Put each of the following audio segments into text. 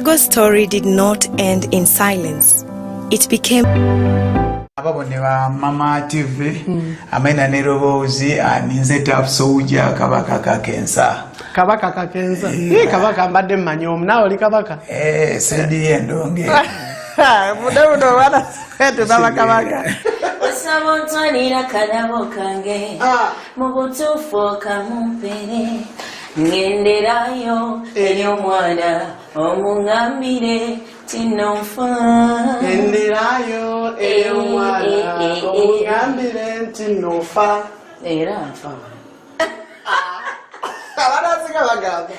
Chicago's story did not end in silence. It became ababonera Mama TV amena nerobozi aninze tapsouja kabaka kakensa kabaka mbadde mmanyomu nawe oli kabaka sedi endonge mudabudo wana setu kabaka Sabontwanira kadabo kange mubutufu kamumpere ngenderayo eryomwana omungambire tinofa ngenderayo eryomwana omungambire tinofa era nfa abanaziga bagamba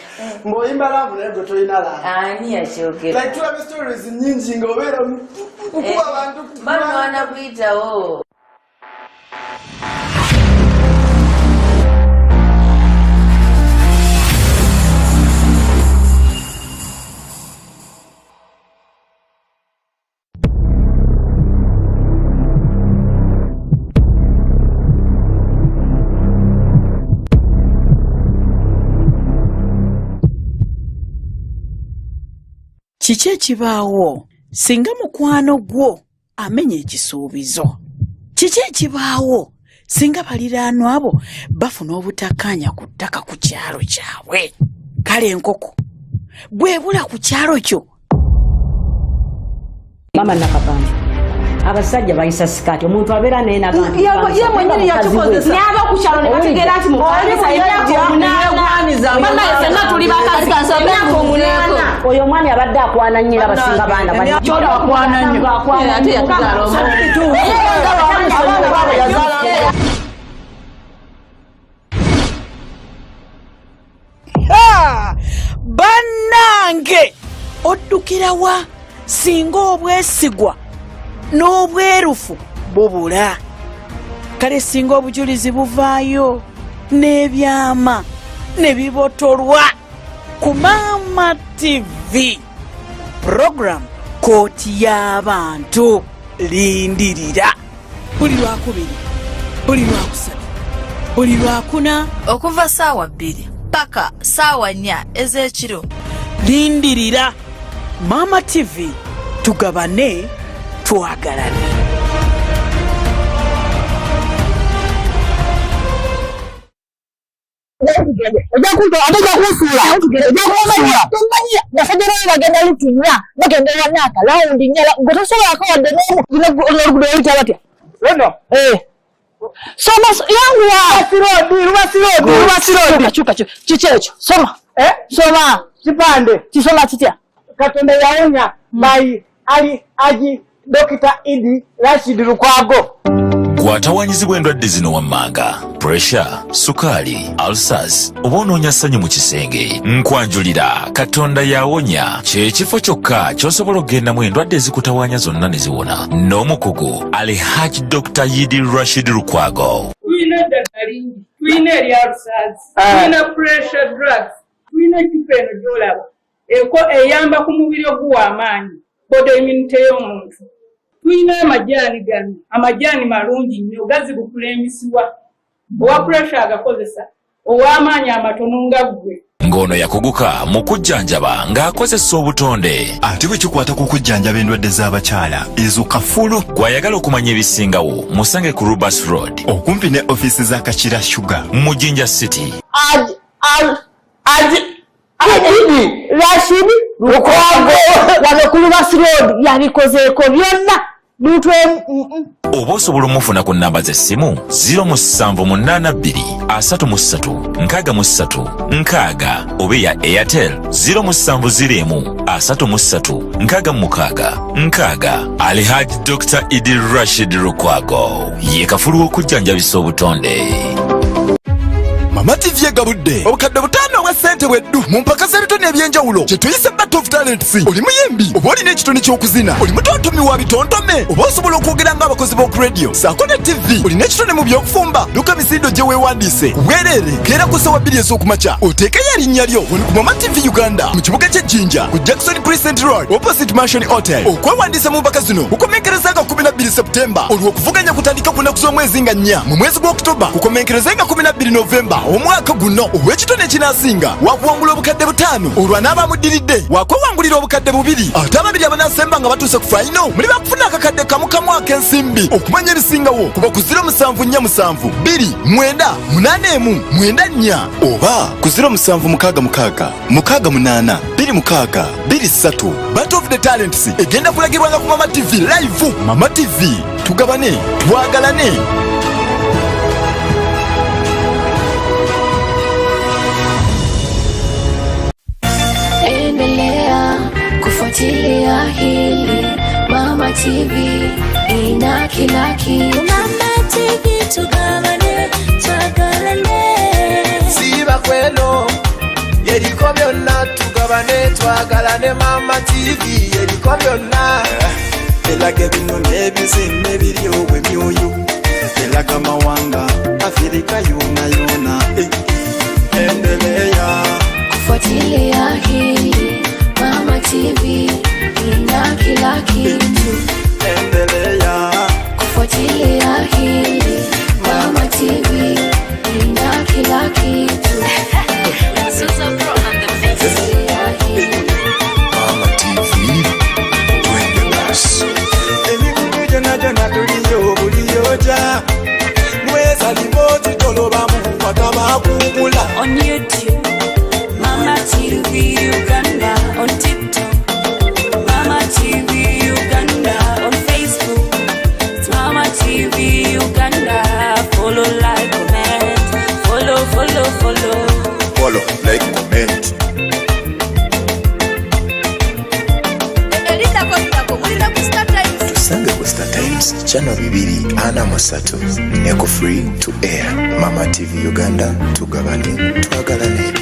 mboyimba lavu naye gwe tolina lavu ani yakyogera like tuwa stories nyingi ng'obeera mukuba abantu bano wanakuyitawo Kiki ekibaawo singa mukwano gwo amenya ekisuubizo? Kiki ekibaawo singa baliraanwa abo bafuna obutakkaanya ku ttaka ku kyalo kyabwe? Kale enkoko bwebula ku kyalo kyo. Mama nakapanda abasajja bayisa sikati omuntu abeera naye n'abantu ye mwennyini yakikozesa n'aba ku kyalo ne bategeera nti mukwaniza emyaka omunaana mama yesena tuli bakazi emyaka omunaana oyo omwani abadde akwana nnyira abasinga baana kyolo akwana nnyo ate yatuzaala omuntu Bannange oddukira wa singa obwesigwa n'obwerufu bubula? Kale singa obujulizi buvaayo n'ebyama ne bibotolwa ku Mama TV program kooti y'abantu lindirira buli lwakubiri buli lwakusatu buli lwakuna okuva saawa 2 paka saawa 4 ez'ekiro. Lindirira Mama TV, tugabane twagalane. Soma yangu Chuka chichecho soma soma kipande kisoma kitya Katonda yaonya by ali Dr. Idi Rashid Lukwago. Gwatawanyizibwa endwadde zino wammanga, pressure, sukali, ulcers, oba onoonya ssanyu mu kisenge. Nkwanjulira Katonda yawonya kyekifo kyokka ky'osobola okgendamu endwadde ezikutawanya zonna ne ziwona. N'omukugu Alhaji Dr. Idi Rashid Lukwago. Tulina eddagala lingi, tulina erya ulcers, tulina pressure drugs, tulina ekipa eno gy'olaba eyamba ku mubiri oguwa amaanyi, body immunity y'omuntu. Tulina amajaani gano, amajaani malungi nnyo gazibukula emiswa. Owa pressure agakozesa, ow'amaanyi amatono nga ggwe. Ng'ono yakuguka mu kujjanjaba ng'akozesa obutonde. Ate bwe kikwata ku kujjanjaba endwadde z'abakyala ezo kafulu. Gw'ayagala okumanya ebisingawo musange ku Rubas Road okumpi ne office za Kachira Sugar mu Jinja City. Idi Rashid Lukwago wano ku Rubas Road yabikozeeko byonna lutwe. Oba osobola omufuna ku nnamba z'essimu 0783363 oba eya Airtel 07013366. Alhaji Dr. Idi Rashid Lukwago ye kafulu w'okujjanjabisa obutonde. Mama TV egabudde obukadde 5 obwa ssente bweddu mu mpaka z'ebitone ebyenjawulo kye tuyise Battle of Talents. Oli muyimbi oba olina ekitone ky'okuzina, oli mutontomi wa bitontome, oba osobola okwogera ng'abakozi b'oku radio saako ne TV, olina ekitone mu by'okufumba, luka misindo gye weewandiise bwereere keera ku ssaawa 2 ez'okumakya oteekeyo erinnya lyo wano ku Mama TV Uganda mu kibuga ky'e Jinja ku Jackson Crescent Road opposite Mansion Hotel. Okwewandiisa mu mpaka zino kukomenkereza nga 12 Septemba olw'okuvuganya kutandika ku nnaku z'omwezi nga 4 mu mwezi gwa Oktoba kukomenkereza nga 12 Novemba omwaka guno ow'ekitone kinaasinga wakuwangula obukadde 5 olwa n'abamuddiridde wakwewangulira obukadde 2 ate ababiri abanaasemba nga batuuse ku fayino muli bakufuna akakadde kamu ak'ensimbi okumanya ebisingawo kuba ku 0747 291 984 oba ku 0766 68 26 Battle of the Talents egenda kulagirwanga ku Mama TV live. Mama TV, tugabane twagalane. Endelea kufuatilia hili Mama TV ina kila kitu. Mama TV tugabane twagalane. Siba kwelo yeriko byonna tugabane twagalane. Mama TV yeriko byonna Elaga bino nebizimbe biri obw'emyoyo elaga mawanga Afrika yona endelea kufuatilia hili Mama TV ina kila kitu. Endelea kufuatilia hili Mama TV ina kila kitu. Mama TV twende basi. Emikutu jona tuliyo buliyoja mweza liboti tolobamu watamakugula. On YouTube, Mama TV Uganda. On TikTok, Mama TV Uganda. On Facebook, it's Mama TV Uganda. Follow, like, comment. Follow, like, comment. Tusange ku Star Times channel 243 neko free to air. Mama TV Uganda, tugabane twagalane.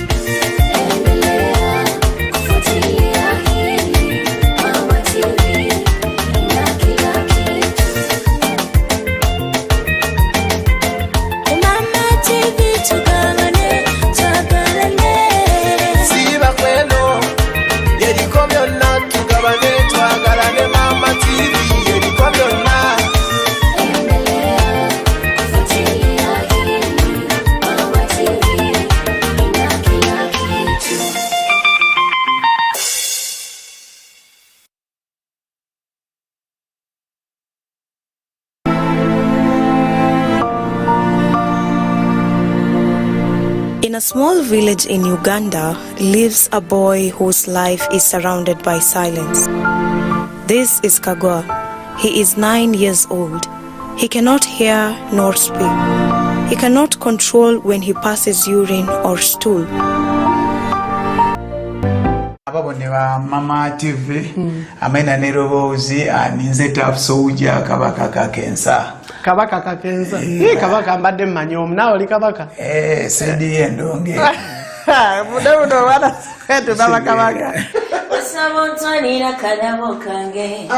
In a small village in Uganda lives a boy whose life is surrounded by silence. This is Kagwa. He is 9 years old. He cannot hear nor speak. He cannot control when he passes urine or stool. Ababone ba Mama TV amena neroboozi aninze tapsouja kabaka kakensa. Kabaka kakensa. Kabaka mbadde mmanyomu nawe oli kabaka. Sedi endonge. Mudabuno wana setu kabaka. Osabontwanira kadabo kange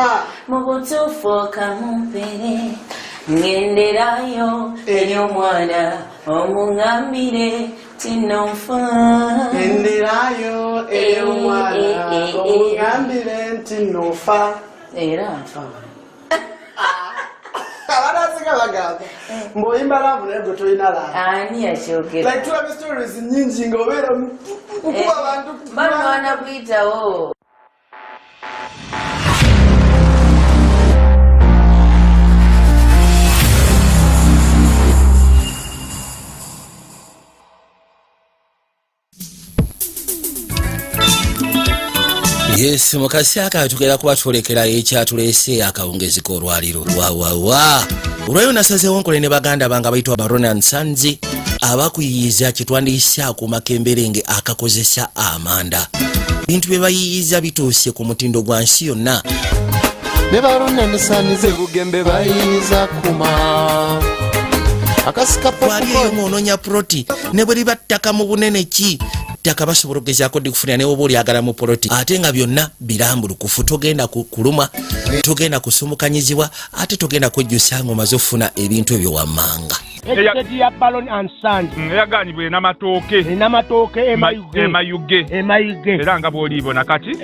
mubutuufu kamumpere ngenderayo eri omwana omungambire tinonfa. Ngenderayo eri omwana omungambire tinonfa. Era nfa. Abanaziga bagamba mboyimba laavu naye gwe tolina laavu. Ani yakyogera? Like tulaba stories nyingi ng'obeera mukuba abantu. Bano banakuyitawo. Yes, mukasi akatugera kuba twolekera ekyatuleese akawungezi k'olwaliro. Olwayo nasazeewo nkole ne baganda bange abayitwa Baron & Sons abakuyiyiza kitwandiisa ku makemberenge akakozesa amanda. Bintu bye bayiyiza bituuse ku mutindo gwa nsi yonna. Ne Baron & Sons bugembe bayiyiza kuma. Akasika waliyo ng'onoonya proti ne bwe liba ttaka mu bunene ki ttaka basobola okugezaako dikufunira newe oba olyagala mu poloti ate nga byonna birambulukufu. Togenda kuluma, togenda kusumukanyizibwa, ate togenda kwejjusa ng'omaze okufuna ebintu ebyo wammanga. Ekiteti ya Baron & Sons yaganibwe n'amatooke emayuge era nga bw'olibona kati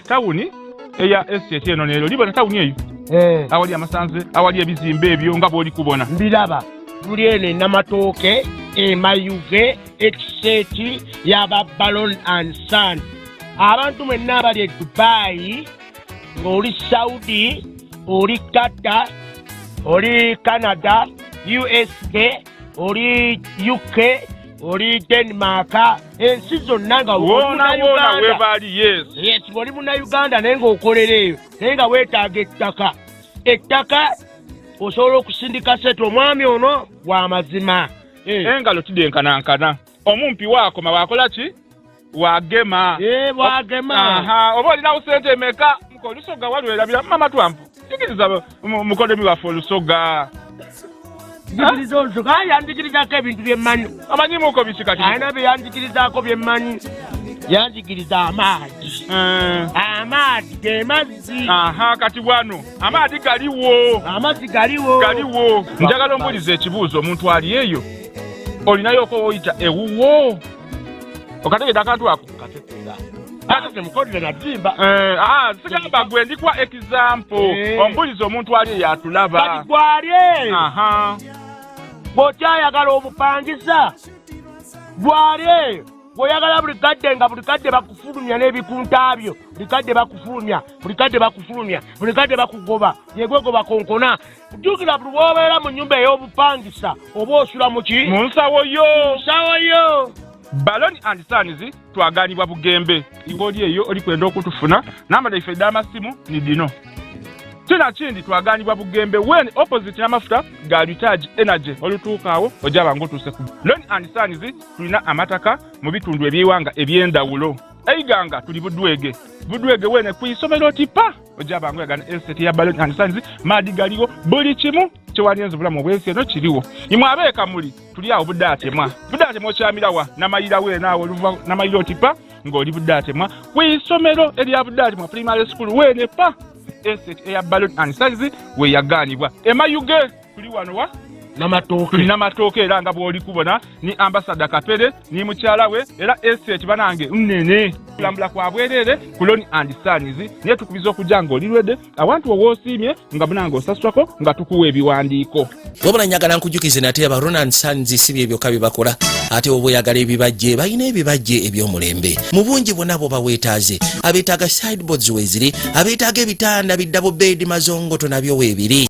tawuni eya estate eno neero libona tawuni eyo awali amasanze awali ebizimbe ebyo nga bw'oli kubona mbiraba tuli ene n'amatooke emayuge ekiseti yaba Baron and Son. Abantu mwenna abali e Dubai, ng'oli Saudi, oli Qatar, oli Canada, USA, oli UK, oli Denmark, ensi zonna nga wona webali. Yes, ng'oli munnayuganda naye ng'okolera eyo, naye nga weetaaga ettaka osobola okusindika sente. Omwami ono wa mazima. Engalo tiddenkanankana. Omumpi waakoma waakola ki? Wagema. Wagema. Oba olinawo sente emeka? Olusoga walwerabira Mama Trump. Jigiriza mukodemi waffe olusoga. Jigiriza olusoga. Yanjigirizako ebintu byemmanyi. Amanyimuko biki kati? Alina bye yanjigirizaako byemmanyi. Yanjigiriza amaadi. Amaadi ge mazzi. Kati wano amaadi galiwo. Amazzi galiwo. Njagala ombuliza ekibuuzo omuntu ali eyo. Olinayo ko oyita ewuwo. Okategeda akantu ako. Ate mukodde na jimba. Sigamba gwe ndikwa example. Ombuliza omuntu ali eyo atulaba. Kati gwali. Bw'okyayagala omupangisa. Gwali. Bw'oyagala buli kadde bakufulumya n'ebikunta byo. Buli kadde bakugoba. Yegwegoba konkona. Jjukira buli w'obeera mu nnyumba ey'obupangisa oba osula mu ki? Mu nsawo yo. Baron and Sons twaganibwa Bugembe. Ng'oli eyo oli kwenda okutufuna. Namba daife d'amasimu ni dino. Kina kindi twaganibwa Bugembe when opposite n'amafuta ga recharge energy olutuukaawo ojaba ng'otuuse ku Baron and Sons tulina amataka mu bitundu eby'ewanga eby'endawulo. Eiganga tuli Budwege wene ku isomero tipa ojaba ng'oyagana estate ya Baron and Sons maadi galiwo buli kimu kyewali bulamu obwensi eno kiriwo. Imwe abeeka muli tuli awo Budaatemwa okyamirawa namayira weenaawo oluva namayiro tipa ng'oli Budaatemwa ku isomero erya Budaatemwa primary school wene pa estate eya Baron and Sons weyaganibwa. Emayuge tuli wano wa Namatooke era nga bw'oli kubona ni ambassador Kapere ni mukyala we era estate banange nnene kulambula kwa bwerere ku Baron and Sons niye tukubiza okujja ng'olirwedde awantu woosiimye nga bunange osasulako nga tukuwa ebiwandiiko. Wabula njagala nkujjukize nate Baron and Sons si bye byokka bye bakola ate oba oyagala ebibajje balina ebibajje eby'omulembe mu bungi bwonna bo baweetaaze. Abeetaaga sideboards weeziri, abeetaaga ebitanda biddabo bed mazongoto nabyo weebiri.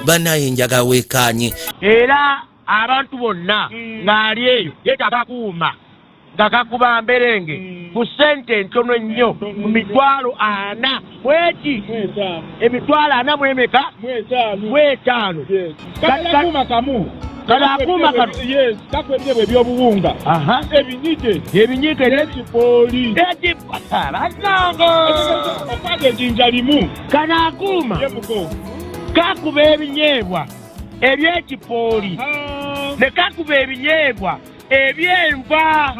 Banaye njaga weekaanye. Era abantu bonna ng'ali eyo yeetaaga kuuma nga kakuba mberenge ku ssente entono ennyo mu mitwalo 40. Bweki emitwalo 40 mwemeka? 5. Kalakuuma kamu. Kakwebye ebyobuwunga. Ebinyike n'ekipooli. Okaga ejjinja limu. Kanakuuma kakuba ebinyeebwa eby'ekipooli ne kakuba ebinyeebwa ebyenva.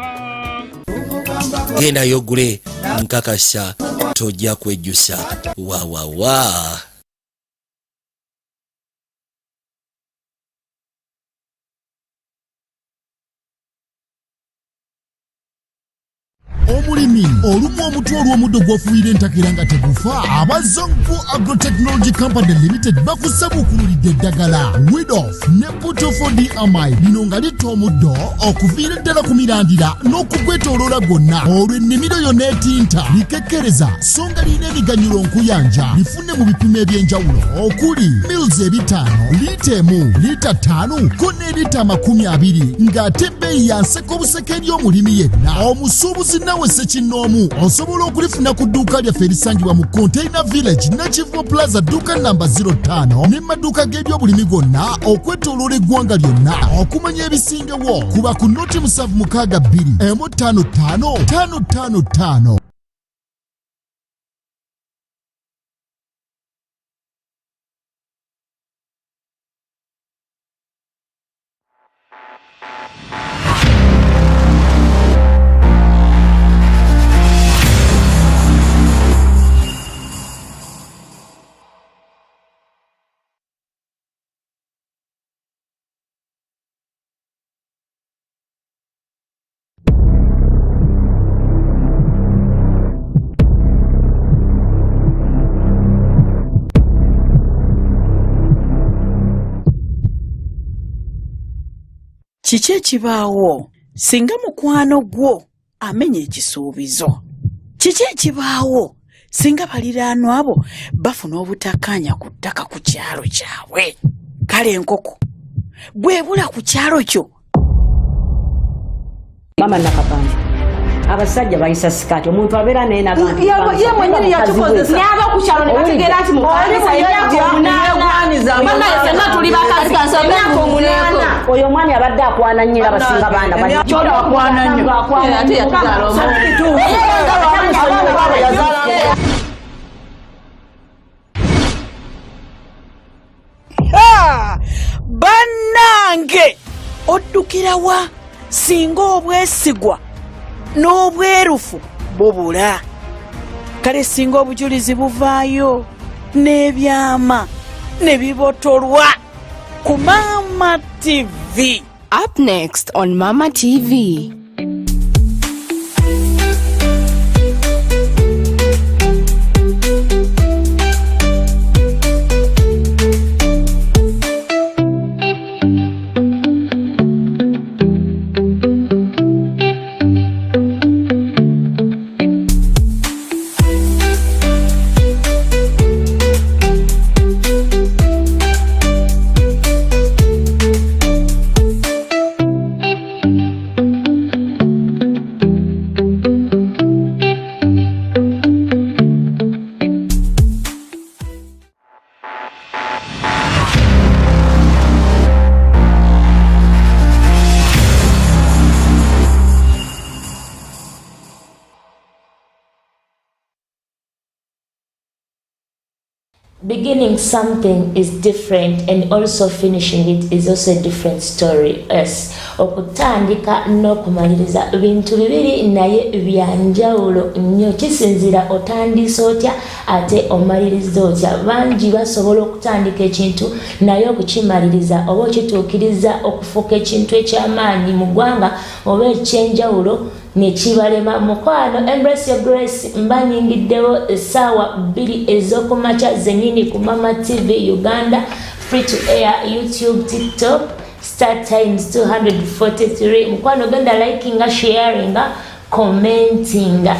Genda yogule nkakasa tojja kwejjusa. Wawawa. Omulimi olumu omutwe olw'omuddo gw'ofuuyira entakera nga tegufa abazongo Agrotechnology Company Limited bakusabukululidde eddagala Weedoff ne Butofodi Amide lino nga litta omuddo okuviira ddala ku mirandira n'okugwetooloola gwonna olw'ennimiro yonna etinta likekkereza so nga lirina emiganyulo nkuyanja lifune mu bipimo eby'enjawulo okuli mils 5, liita 1, liita 5 ko ne liita 20 ng'ate ebbeeyi yanseka obuseka eri omulimi yenna. Omusuubuzi nawe Sekinoomu osobola okulifuna ku dduuka lyaffe erisangibwa mu Container Village Nakivubo Plaza dduuka namba 05 n'emaduuka g'ebyobulimi gonna okwetooloola eggwanga lyonna. Okumanya ebisingewo kuba ku noti 762 155 555. kiki ekibaawo singa mukwano gwo amenya ekisuubizo? Kiki ekibaawo singa baliraanwa abo bafuna obutakkaanya ku ttaka ku kyalo kyabwe? Kale enkoko bwebula ku kyalo kyo. Mama nakapanda abasajja bayisa sikati omuntu abeera naye n'abantu ye mwennyini yakikozesa n'aba ku kyalo ne bategeera nti mukanisa emyaka omunaana mama yefenna tuli bakazi emyaka omunaana oyo omwami abadde akwana nnyo era basinga baana kyona wakwana nnyo ate yatuzaala bannange oddukira wa singa obwesigwa n'obwerufu bubula? Kale singa obujulizi buvaayo n'ebyama ne bibotolwa ku Mama TV. Up next on Mama TV. Beginning something is different and also finishing it is also a different story. Yes. Okutandika n'okumaliriza bintu bibiri naye byanjawulo nnyo kisinzira otandisa otya ate omaliriza otya. Bangi basobola okutandika ekintu naye okukimaliriza oba okituukiriza okufuuka ekintu eky'amaanyi mu ggwanga oba ekyenjawulo nekibalema. Mukwano Embrace Your Grace mbanyingiddewo essaawa 2 ez'okumakya zennyini ku Mama TV Uganda, free to air, YouTube, TikTok, Star Times 243. Mukwano genda likinga, sharinga, commentinga.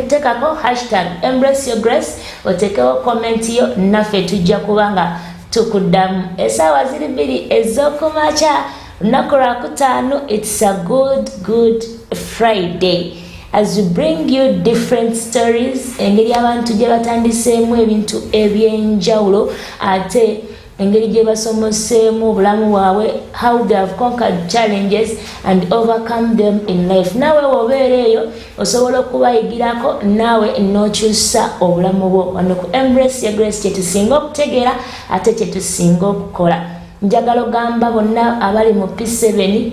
Tekako hashtag Embrace Your Grace otekewo comment yo naffe tujja kubanga tukuddamu. Essaawa ziri 2 ez'okumakya lunaku lwakutaano. It's a good Friday as we bring you different stories. Engeri abantu gye batandiseemu ebintu ebyenjawulo ate engeri gye basomoseemu obulamu bwabwe, how they have conquered challenges and overcome them in life. Naawe wobeera eyo osobola okubayigirako naawe n'okyusa obulamu bwo. Wano ku Embrace Your Grace kyetusinga okutegeera ate kyetusinga okukola. Njagala ogamba bonna abali mu P7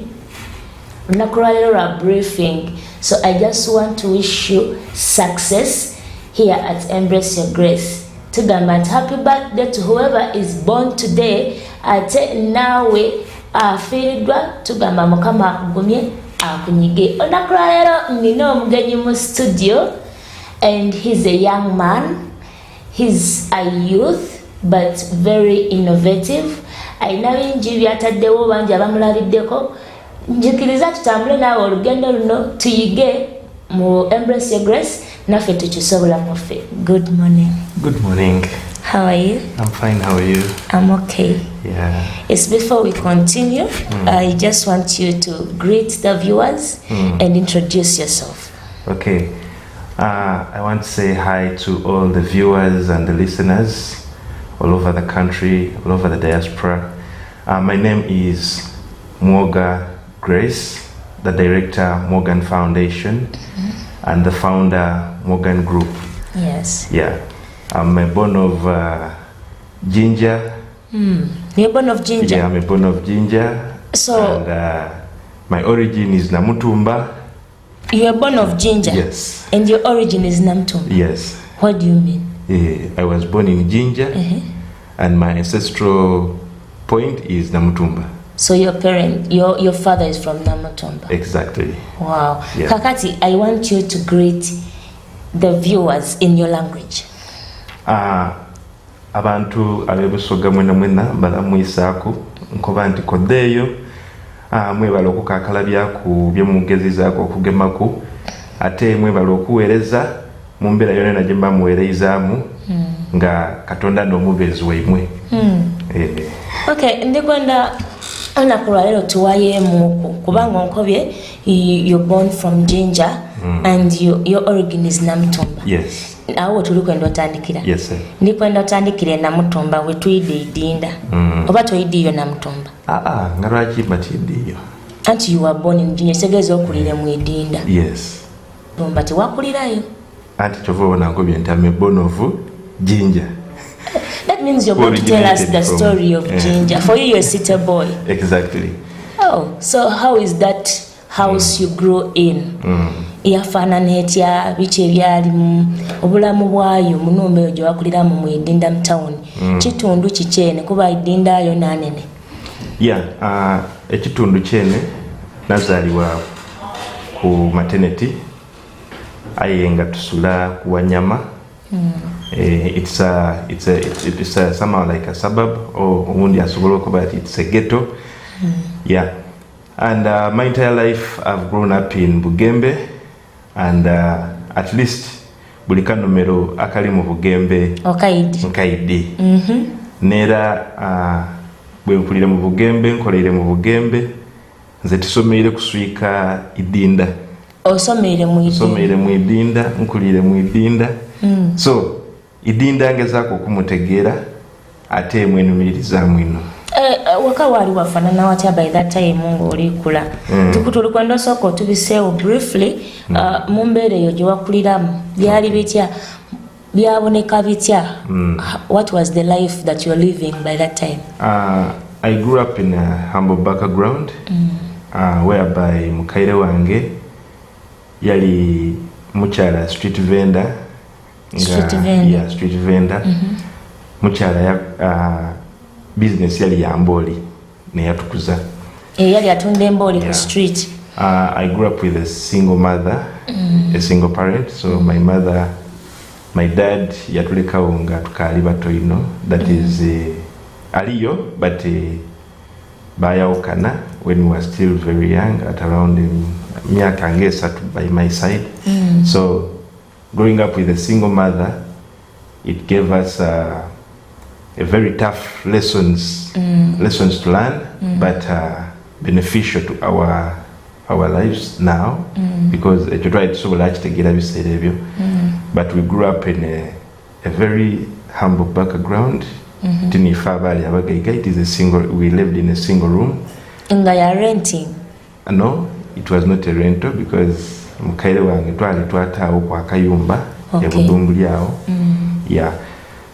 lunaku lwaleero lwa briefing. So I just want to wish you success here at Embrace Your Grace. Tugamba nti happy birthday to whoever is born today. Ate naawe afiiriddwa tugamba Mukama akugumye akunyige. Olunaku lwaleero nina omugenyi mu studio and he's a young man. He's a youth but very innovative. Ayina bingi byataddewo bangi abamulabiddeko. Njikiriza tutambule naawe olugendo luno tuyige mu Embrace Your Grace naffe tukisobola muffe. Good morning. Good morning. How are you? I'm fine. How are you? I'm okay. Yeah. Yes, before we continue, I just want you to greet the viewers and introduce yourself. Okay. I want to say hi to all the viewers and the listeners all over the country, all over the diaspora. My name is Mwoga Grace, the director Morgan Foundation and the founder Morgan Group. Yes. Yeah. I'm a born of Ginger. You're born of Ginger? Yeah, I'm a born of Ginger. So, and my origin is Namutumba. You're born of Ginger? Yes. And your origin is Namutumba? Yes. What do you mean? I was born in Ginger and my ancestral point is Namutumba. So your father is from Namutumba? Exactly. Wow. Yeah. Kakati, I want you to greet the viewers in your language. Abantu abebusoga mwena mwena balamu isaku nkoba nti kodeyo mwebala okukakala ku byemumugezizaako okugemaku ate mwebala okuweereza mu mbeera yonna gye mba muweerezaamu nga Katonda n'omubeezi waimwe. Okay, ndikwenda anakulwa lero tuwayeemuku kubanga onkobye you're born from Jinja and your origin is Namutumba. Yes. Awo tuli kwenda otandikira. Yes sir. Ndikwenda otandikire Namutumba we tuyide idinda. Oba tuyide iyo Namutumba. Nga lwaki batidiyo? Anti you were born in Jinja, segeza okulire mu idinda. Yes. Tumba tiwakulirayo. Anti kyova obona nkobye nti I'm born of Jinja. That means you're going to tell us the story of Jinja. For you, you're a city boy. Exactly. Oh, so how is that house you grew in? Yafanana etya biche byalimu obulamu bwayo munumbe ojo wakuliramu mu Idinda town. Kitundu kichene kuba Idinda yo nanene. Ekitundu kyene nazaliwa ku maternity ayenga tusula ku Wanyama. It's somehow like a suburb or undi asobola but it's a ghetto. And my entire life I've grown up in Bugembe, and at least buli kanomero akali mu Bugembe nkaidi. Nera bwe mpulira mu Bugembe nkoleire mu Bugembe nze tusomeire kuswika Idinda. Osomeire mu Idinda nkulire mu Idinda. So Idinda ngezaako okumutegeera ate mwenumiriza mwino. Waka wali wafanana watya by that time ng'oli kula. Tukutuli kwenda soko tubiseewo briefly mu mbeera eyo gye wakuliramu byali bitya byaboneka bitya. What was the life that you were living by that time? I grew up in a humble background whereby mukaire wange yali mukyala street vendor. Street vendor. Mukyala ya business yali ya mboli ne yatukuza. Yali atunda emboli ku street. I grew up with a single mother, a single parent. So my dad yatulekawo nga tukali bato ino. That is aliyo, but bayawukana when we were still very young at around myaka ngesatu by my side. So growing up with a single mother, it gave us a very tough lessons to learn, but beneficial to our lives now, because you try to so large to get a but we grew up in a very humble background. It is a single. We lived in a single room. And they are renting? No, it was not a rental because mukaire wange twali twataawo kwa kayumba ya Budunguli awo.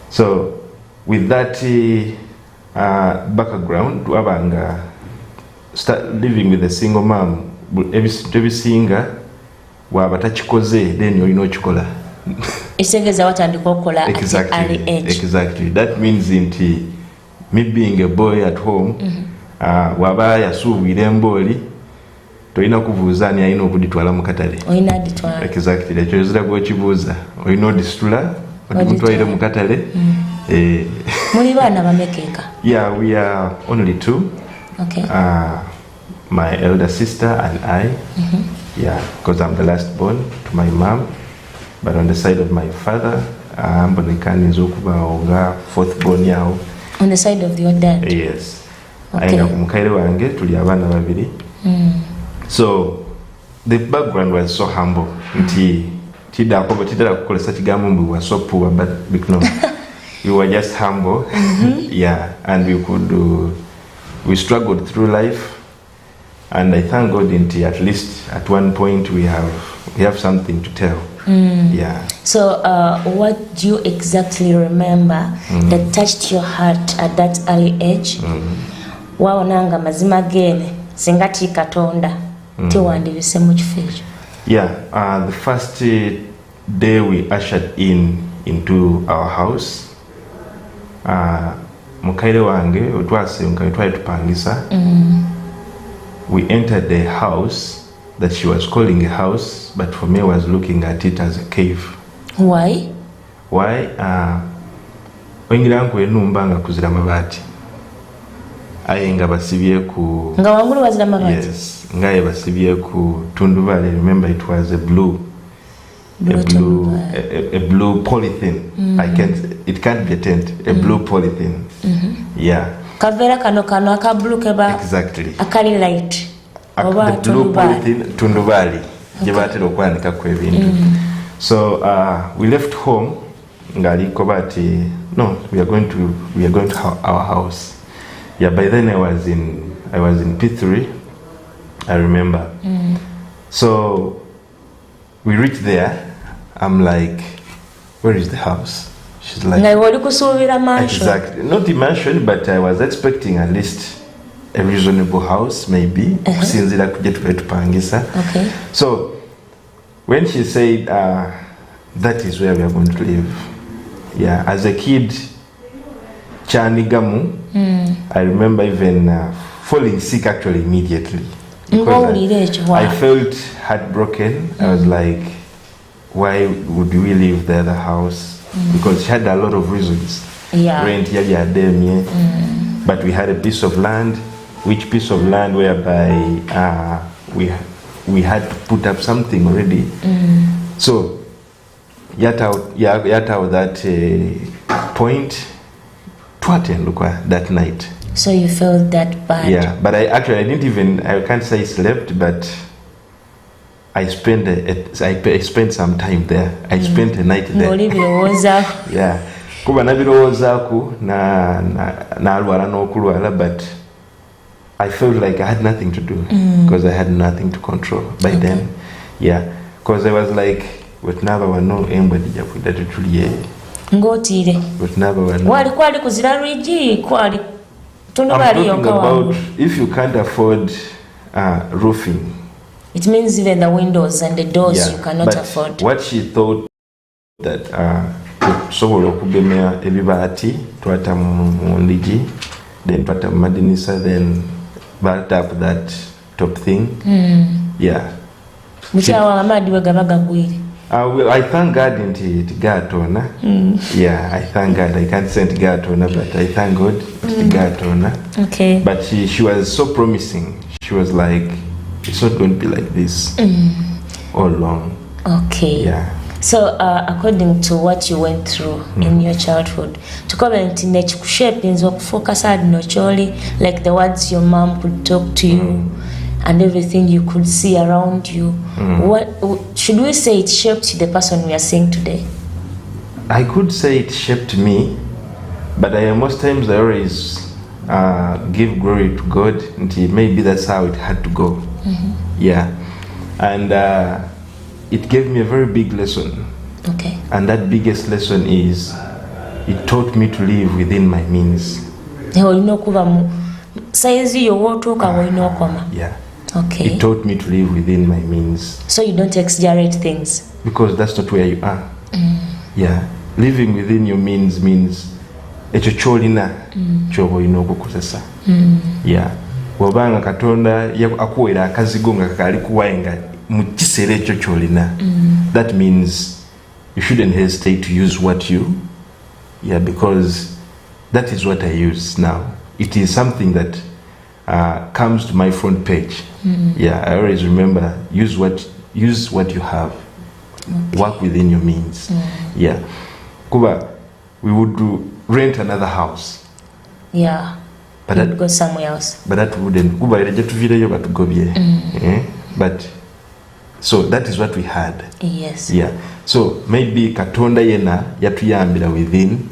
So with that background, twabanga start living with a single mom. Ebisinga waba takikoze then olina okikola. Esengeza watandika okola at early age. Exactly. That means nti me being a boy at home, waba yasuubira emboli toyina kubuuzani ayina okuditwala mu katale. Oyina ditwala. Exactly. Ekyo ezira gwokibuuza. Oyina odisitula odimutwalire mu katale. Muli baana bamekeka? Yeah, we are only two. Okay. My elder sister and I. Yeah, because I'm the last born to my mom. But on the side of my father, mbonekani nzokuba onga fourth born yawo. On the side of your dad? Yes. Okay. Aina kumukaire wange tuli abaana babiri. So the background was so humble. Tidala kukolesa kigambo mbu was so poor, but no. We were just humble. Yeah, and we struggled through life. And I thank God at least at one point we have something to tell. Yeah. So what do you exactly remember that touched your heart at that early age? Waonanga mazima gene singati Katonda tiwandibise mu kifo ekyo. Yeah, the first day we ushered into our house, mukaire wange twali tupangisa. We entered the house that she was calling a house, but for me I was looking at it as a cave. Why? Why? Oingira nku enumba nga kuzira mabati. aye nga basibye ku nga wangulu wazira mabati. Yes, ngaye basibye ku Tundubale. Remember it was a blue polythene. It can't be a tent, a blue polythene. Yeah. Kavera kano aka blue keba. Exactly. Akali light. The blue polythene Tundubale. Jebatera okwanika ku ebintu. So we left home ngaliko bati no, we are going to our house. Yeah, by then I was in P3, I remember. So we reached there. I'm like, where is the house? She's like, exactly, not the mansion, but I was expecting at least a reasonable house, maybe. Okay. So when she said that is where we are going to live, yeah, as a kid, Chanigamu, I remember even falling sick actually immediately. I felt heartbroken. I was like, why would we leave the other house? Because she had a lot of reasons. Yeah. Rent, but we had a piece of land, which piece of land whereby we had to put up something already. So, yet out that point, that night. So you felt that bad? Yeah, but I can't say slept, but I spent some time there. I spent a night there. Yeah. Kuba nabirowoozaako nalwala n'okulwala, but I felt like I had nothing to do because I had nothing to control by then. Yeah, because I was like, wetnaba wano embwa dijja kudda tutuliye. Ngotire. Wetnaba wano. Kwali kuzira lwigi kwali. I'm talking about if you can't afford roofing. It means even the windows and the doors you cannot but afford. What she thought that sobola okugemera ebibaati twata mu ndigi, then twata mu madinisa, then backed up that top thing. Yeah. Mukyawa amadi we gabaga gwire. I thank God nti gatona. Yeah, I thank God. I can't say gatona, but I thank God gatona. Okay. But she was so promising. She was like, it's not going to be like this all along. Okay. Yeah. So according to what you went through in your childhood, to comment in the shapings of focus on nocholi, like the words your mom could talk to you and everything you could see around you, what should we say it shaped the person we are seeing today? I could say it shaped me, but most times I always give glory to God until maybe that's how it had to go. Yeah. And it gave me a very big lesson. Okay. And that biggest lesson is it taught me to live within my means. Yeah. Okay. It taught me to live within my means. So you don't exaggerate things? Because that's not where you are. Yeah. Living within your means ekyo kyolina kyoba olina okukozesa. Yeah. Wabanga Katonda akuwera akazigo nga kali kuwaye nga mu kiseera ekyo kyolina. That means you shouldn't hesitate to use what you, because that is what I use now. It is something that comes to my front page. Yeah, I always remember, use what you have. Work within your means. Yeah. Kuba, we would rent another house. Yeah. But you'd go somewhere else. But that wouldn't. But so that is what we had. Yes. Yeah. So maybe Katonda yena yatuyambira within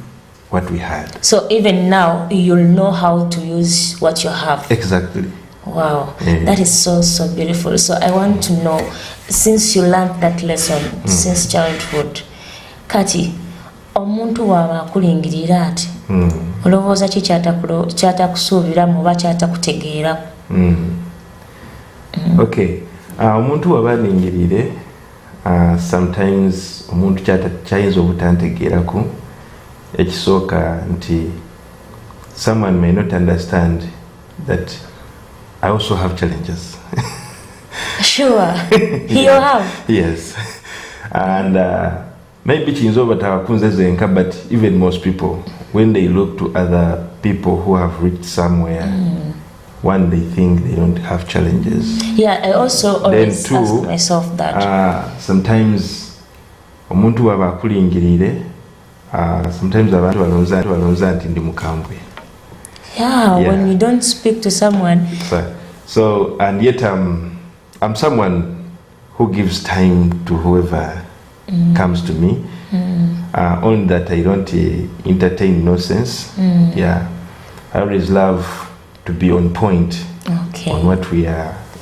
what we had. So even now you'll know how to use what you have. Exactly. Wow. That is so beautiful. So I want to know, since you learned that lesson since childhood, Kati, omuntu waba akulingirira ati olowooza ki kyatakusuubiramu oba kyatakutegeera? Okay. Omuntu waba alingirire, sometimes omuntu kyayinza obutantegeerako. Ekisooka nti someone may not understand that I also have challenges. Sure. You have? Yes. And maybe kiyinza oba tabakunze zenka, but even most people, when they look to other people who have reached somewhere, one, they think they don't have challenges. Yeah, I also always Then two, ask myself that. Sometimes omuntu baba akulingirire, sometimes abantu balowooza nti ndi mukambwe. Yeah, when you don't speak to someone. So and yet I'm someone who gives time to whoever comes to me. Only that I don't entertain nonsense. Yeah, I always love to be on point on what we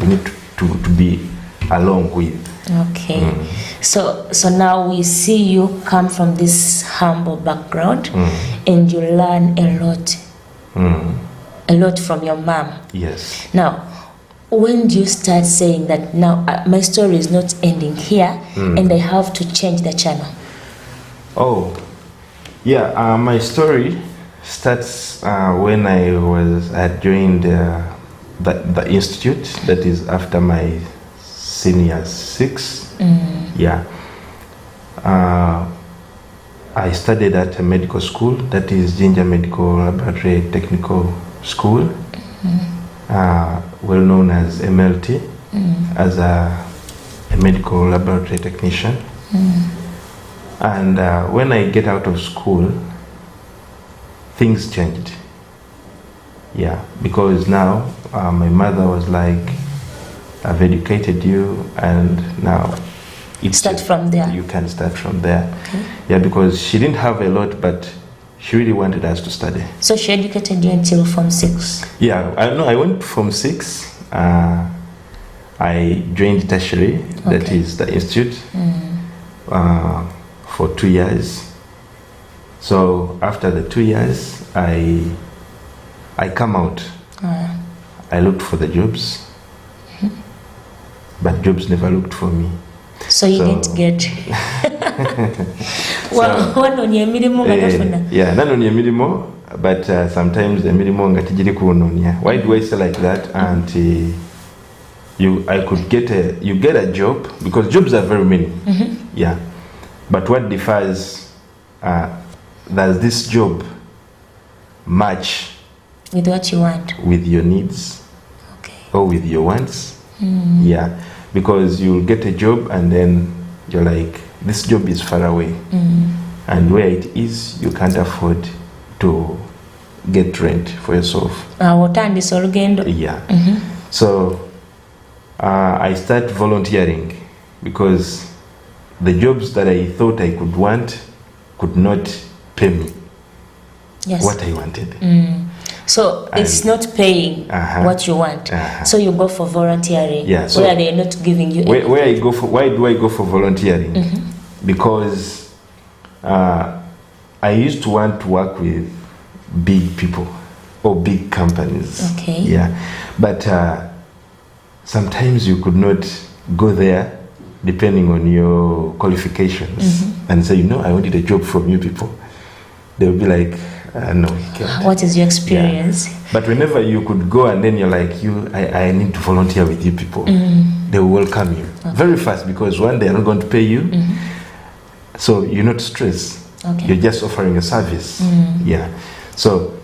need to be along with. Okay. So now we see you come from this humble background and you learn a lot from your mom. Yes. Now, when do you start saying that now my story is not ending here and I have to change the channel? Oh, yeah. My story starts when I had joined the institute. That is after my senior 6. Yeah. I studied at a medical school, that is Ginger Medical Laboratory Technical School, well known as MLT, as a medical laboratory technician. And when I get out of school, things changed. Yeah, because now my mother was like, I've educated you, and now start from there. You can start from there. Yeah, because she didn't have a lot, but she really wanted us to study. So she educated you until Form 6? Yeah, I went Form 6. I joined tertiary, that is the institute, for 2 years. So after the 2 years, I come out. I looked for the jobs, but jobs never looked for me. So you didn't get yeah, nanoni emirimu, but sometimes emirimu nga tijiri kunonya. Why do I say like that? And you get a job, because jobs are very many. Yeah, but what differs, does this job match with what you want, with your needs, or with your wants? Yeah, because you'll get a job and then you're like, this job is far away, and where it is, you can't afford to get rent for yourself. Yeah. So I started volunteering, because the jobs that I thought I could want could not pay me what I wanted. So it's not paying what you want. So you go for volunteering, so where they're not giving you anything. Why do I go for volunteering? Because I used to want to work with big people or big companies. Yeah, but sometimes you could not go there depending on your qualifications and say, I wanted a job from you people. They would be like, no, you can't. What is your experience? Yeah. But whenever you could go and then you're like, I need to volunteer with you people, they will welcome you very fast, because one, they are not going to pay you, so you're not stressed. You're just offering a service. Yeah. So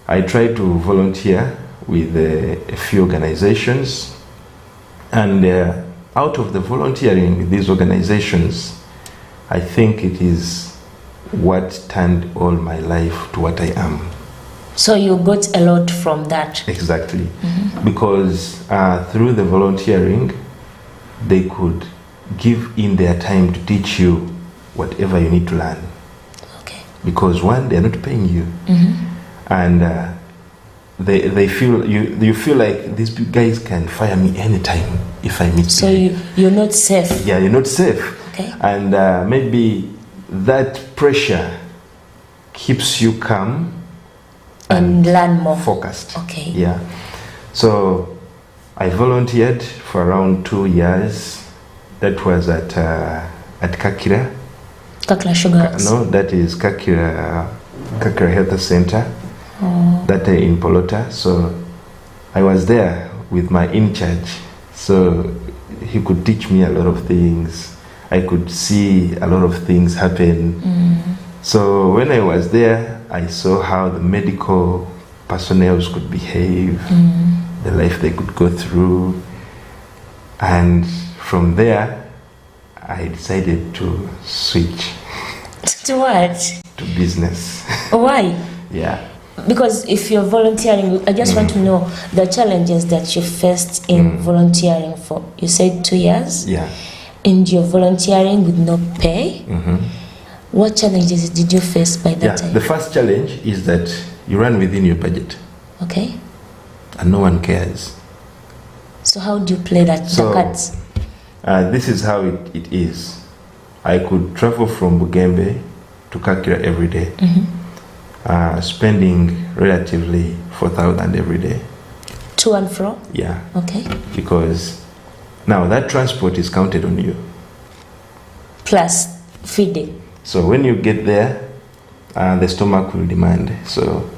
I tried to volunteer with a few organizations, and out of the volunteering with these organizations, I think it is what turned all my life to what I am. So you got a lot from that. Exactly. Because through the volunteering, they could give in their time to teach you whatever you need to learn. Because one, they're not paying you, and they feel you feel like these guys can fire me anytime if I meet. So you're not safe. Yeah, you're not safe. And maybe that pressure keeps you calm and learn more, focused. Yeah. So I volunteered for around 2 years. That was at Kakira. Kakira Sugar. No, that is Kakira Health Center. That in Polota. So I was there with my in charge. So he could teach me a lot of things. I could see a lot of things happen. So when I was there, I saw how the medical personnel could behave, the life they could go through. And from there, I decided to switch. To what? To business. Why? Yeah. Because if you're volunteering, I just want to know the challenges that you faced in volunteering for, you said 2 years? Yeah. And you're volunteering with no pay? What challenges did you face by that time? The first challenge is that you run within your budget. Okay. And no one cares. So how do you play that, the cards? This is how it is. I could travel from Bugembe to Kakira every day, spending relatively 4,000 every day. To and fro? Yeah. Okay. Because now that transport is counted on you. Plus feeding. So when you get there, the stomach will demand. So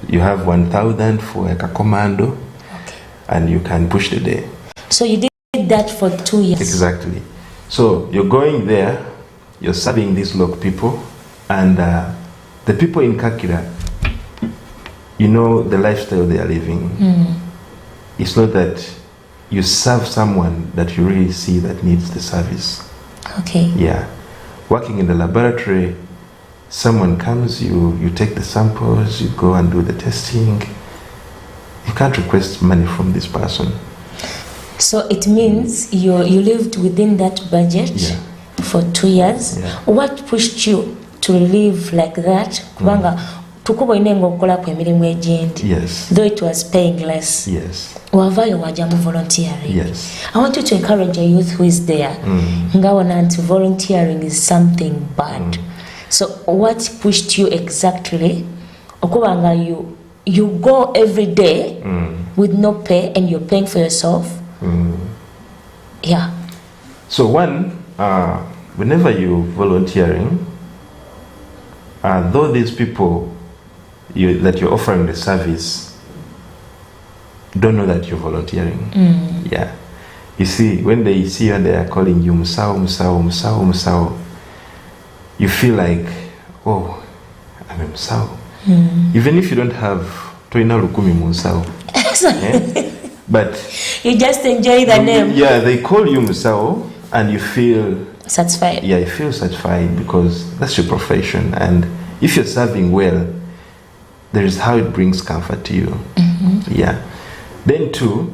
you have 1,000 for like a commando, and you can push the day. So you did that for 2 years? Exactly. So you're going there, you're serving these local people, and the people in Kakira, you know the lifestyle they are living. It's not that you serve someone that you really see that needs the service. Okay. Yeah. Working in the laboratory, someone comes, you take the samples, you go and do the testing. You can't request money from this person. So it means you lived within that budget for 2 years. What pushed you to live like that? Yes. Though it was paying less. Yes. Volunteering. Yes. I want you to encourage a youth who is there. Volunteering is something bad. So what pushed you exactly? You go every day with no pay and you're paying for yourself. Yeah. So one, whenever you're volunteering, though these people that you're offering the service don't know that you're volunteering. Yeah. You see, when they see you and they are calling you Musao, Musao, Musao, Musao, you feel like, oh, I'm a Musao. Even if you don't have Toina Lukumi Musao. But you just enjoy the name. Yeah, they call you Musao and you feel satisfied. Yeah, you feel satisfied because that's your profession. And if you're serving well, there is how it brings comfort to you. Yeah. Then too,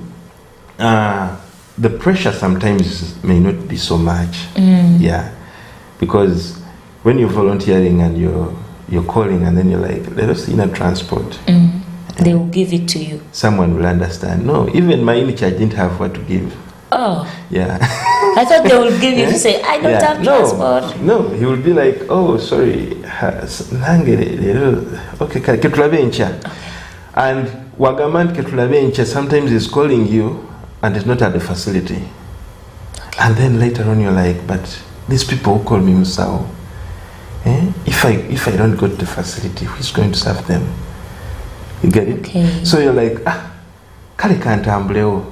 the pressure sometimes may not be so much. Yeah. Because when you're volunteering and you're calling and then you're like, let us in a transport. They will give it to you. Someone will understand. No, even my in-charge didn't have what to give. Oh. Yeah. I thought they will give you to say, I don't have transport. No, he will be like, oh, sorry. Okay, ketulabencha. And Wagaman ketulabencha sometimes is calling you and is not at the facility. And then later on you're like, but these people who call me Musao, if I don't go to the facility, who's going to serve them? You get it? Okay. So you're like, kale kantambuleo.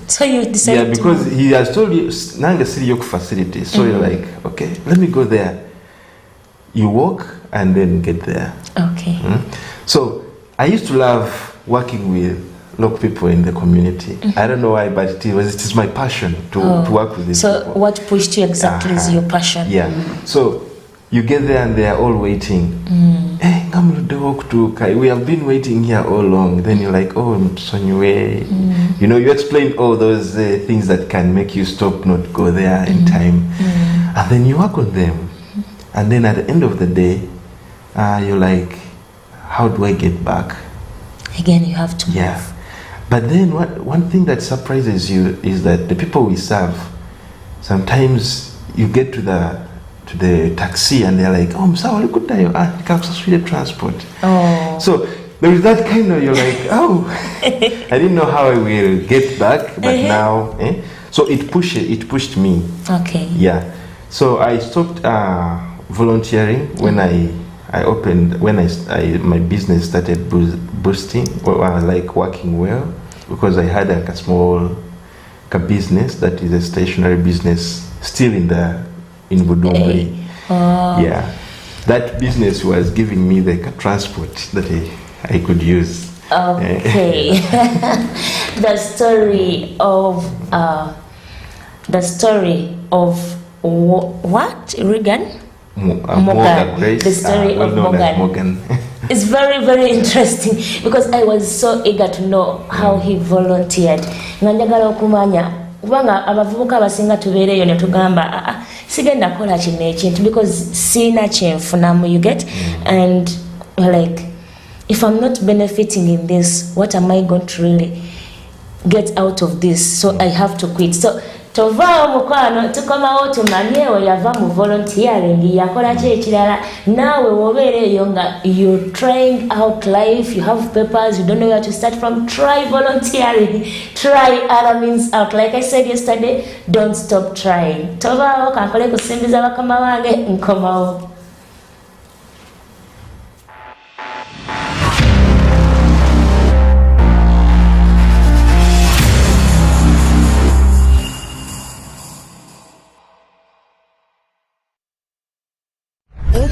So you decide. Yeah, because he has told you nanga siri yoku facility. So you're like, okay, let me go there. You walk and then get there. Okay. So I used to love working with local people in the community. I don't know why, but it is my passion to work with these people. So what pushed you exactly is your passion. Yeah. So you get there and they are all waiting. Hey, we have been waiting here all long. Then you're like, oh, Mtsonywe. You know, you explain all those things that can make you stop, not go there in time. And then you work on them. And then at the end of the day, you're like, how do I get back? Again, you have to move. Yeah. But then one thing that surprises you is that the people we serve, sometimes you get to the taxi and they're like, oh, Msawa, look at you, transport. Oh. So there is that kind of, you're like, oh, I didn't know how I will get back, but now, so it pushed me. Okay. Yeah. So I stopped volunteering when my business started boosting, or like working well, because I had like a small business that is a stationary business still in Budumbuli. Yeah, that business was giving me the transport that I could use. Okay. the story of what, Regan? Morgan. The story of Morgan. It's very, very interesting because I was so eager to know how he volunteered. Nanjagala okumanya kubanga abavubuka abasinga tubeereyo ne tugamba sigenda kola kino ekintu because sina kyenfunamu, you get, and like if I'm not benefiting in this, what am I going to really get out of this? So I have to quit. So tova omukwano tukomawo tumanyewo yava mu volunteering yakola ki ekirala naawe wobeereyo nga you trying out life, you have papers, you don't know where to start from, try volunteering, try other means out. Like I said yesterday, don't stop trying. Tovaawo kankole kusimbiza bakama wange nkomawo.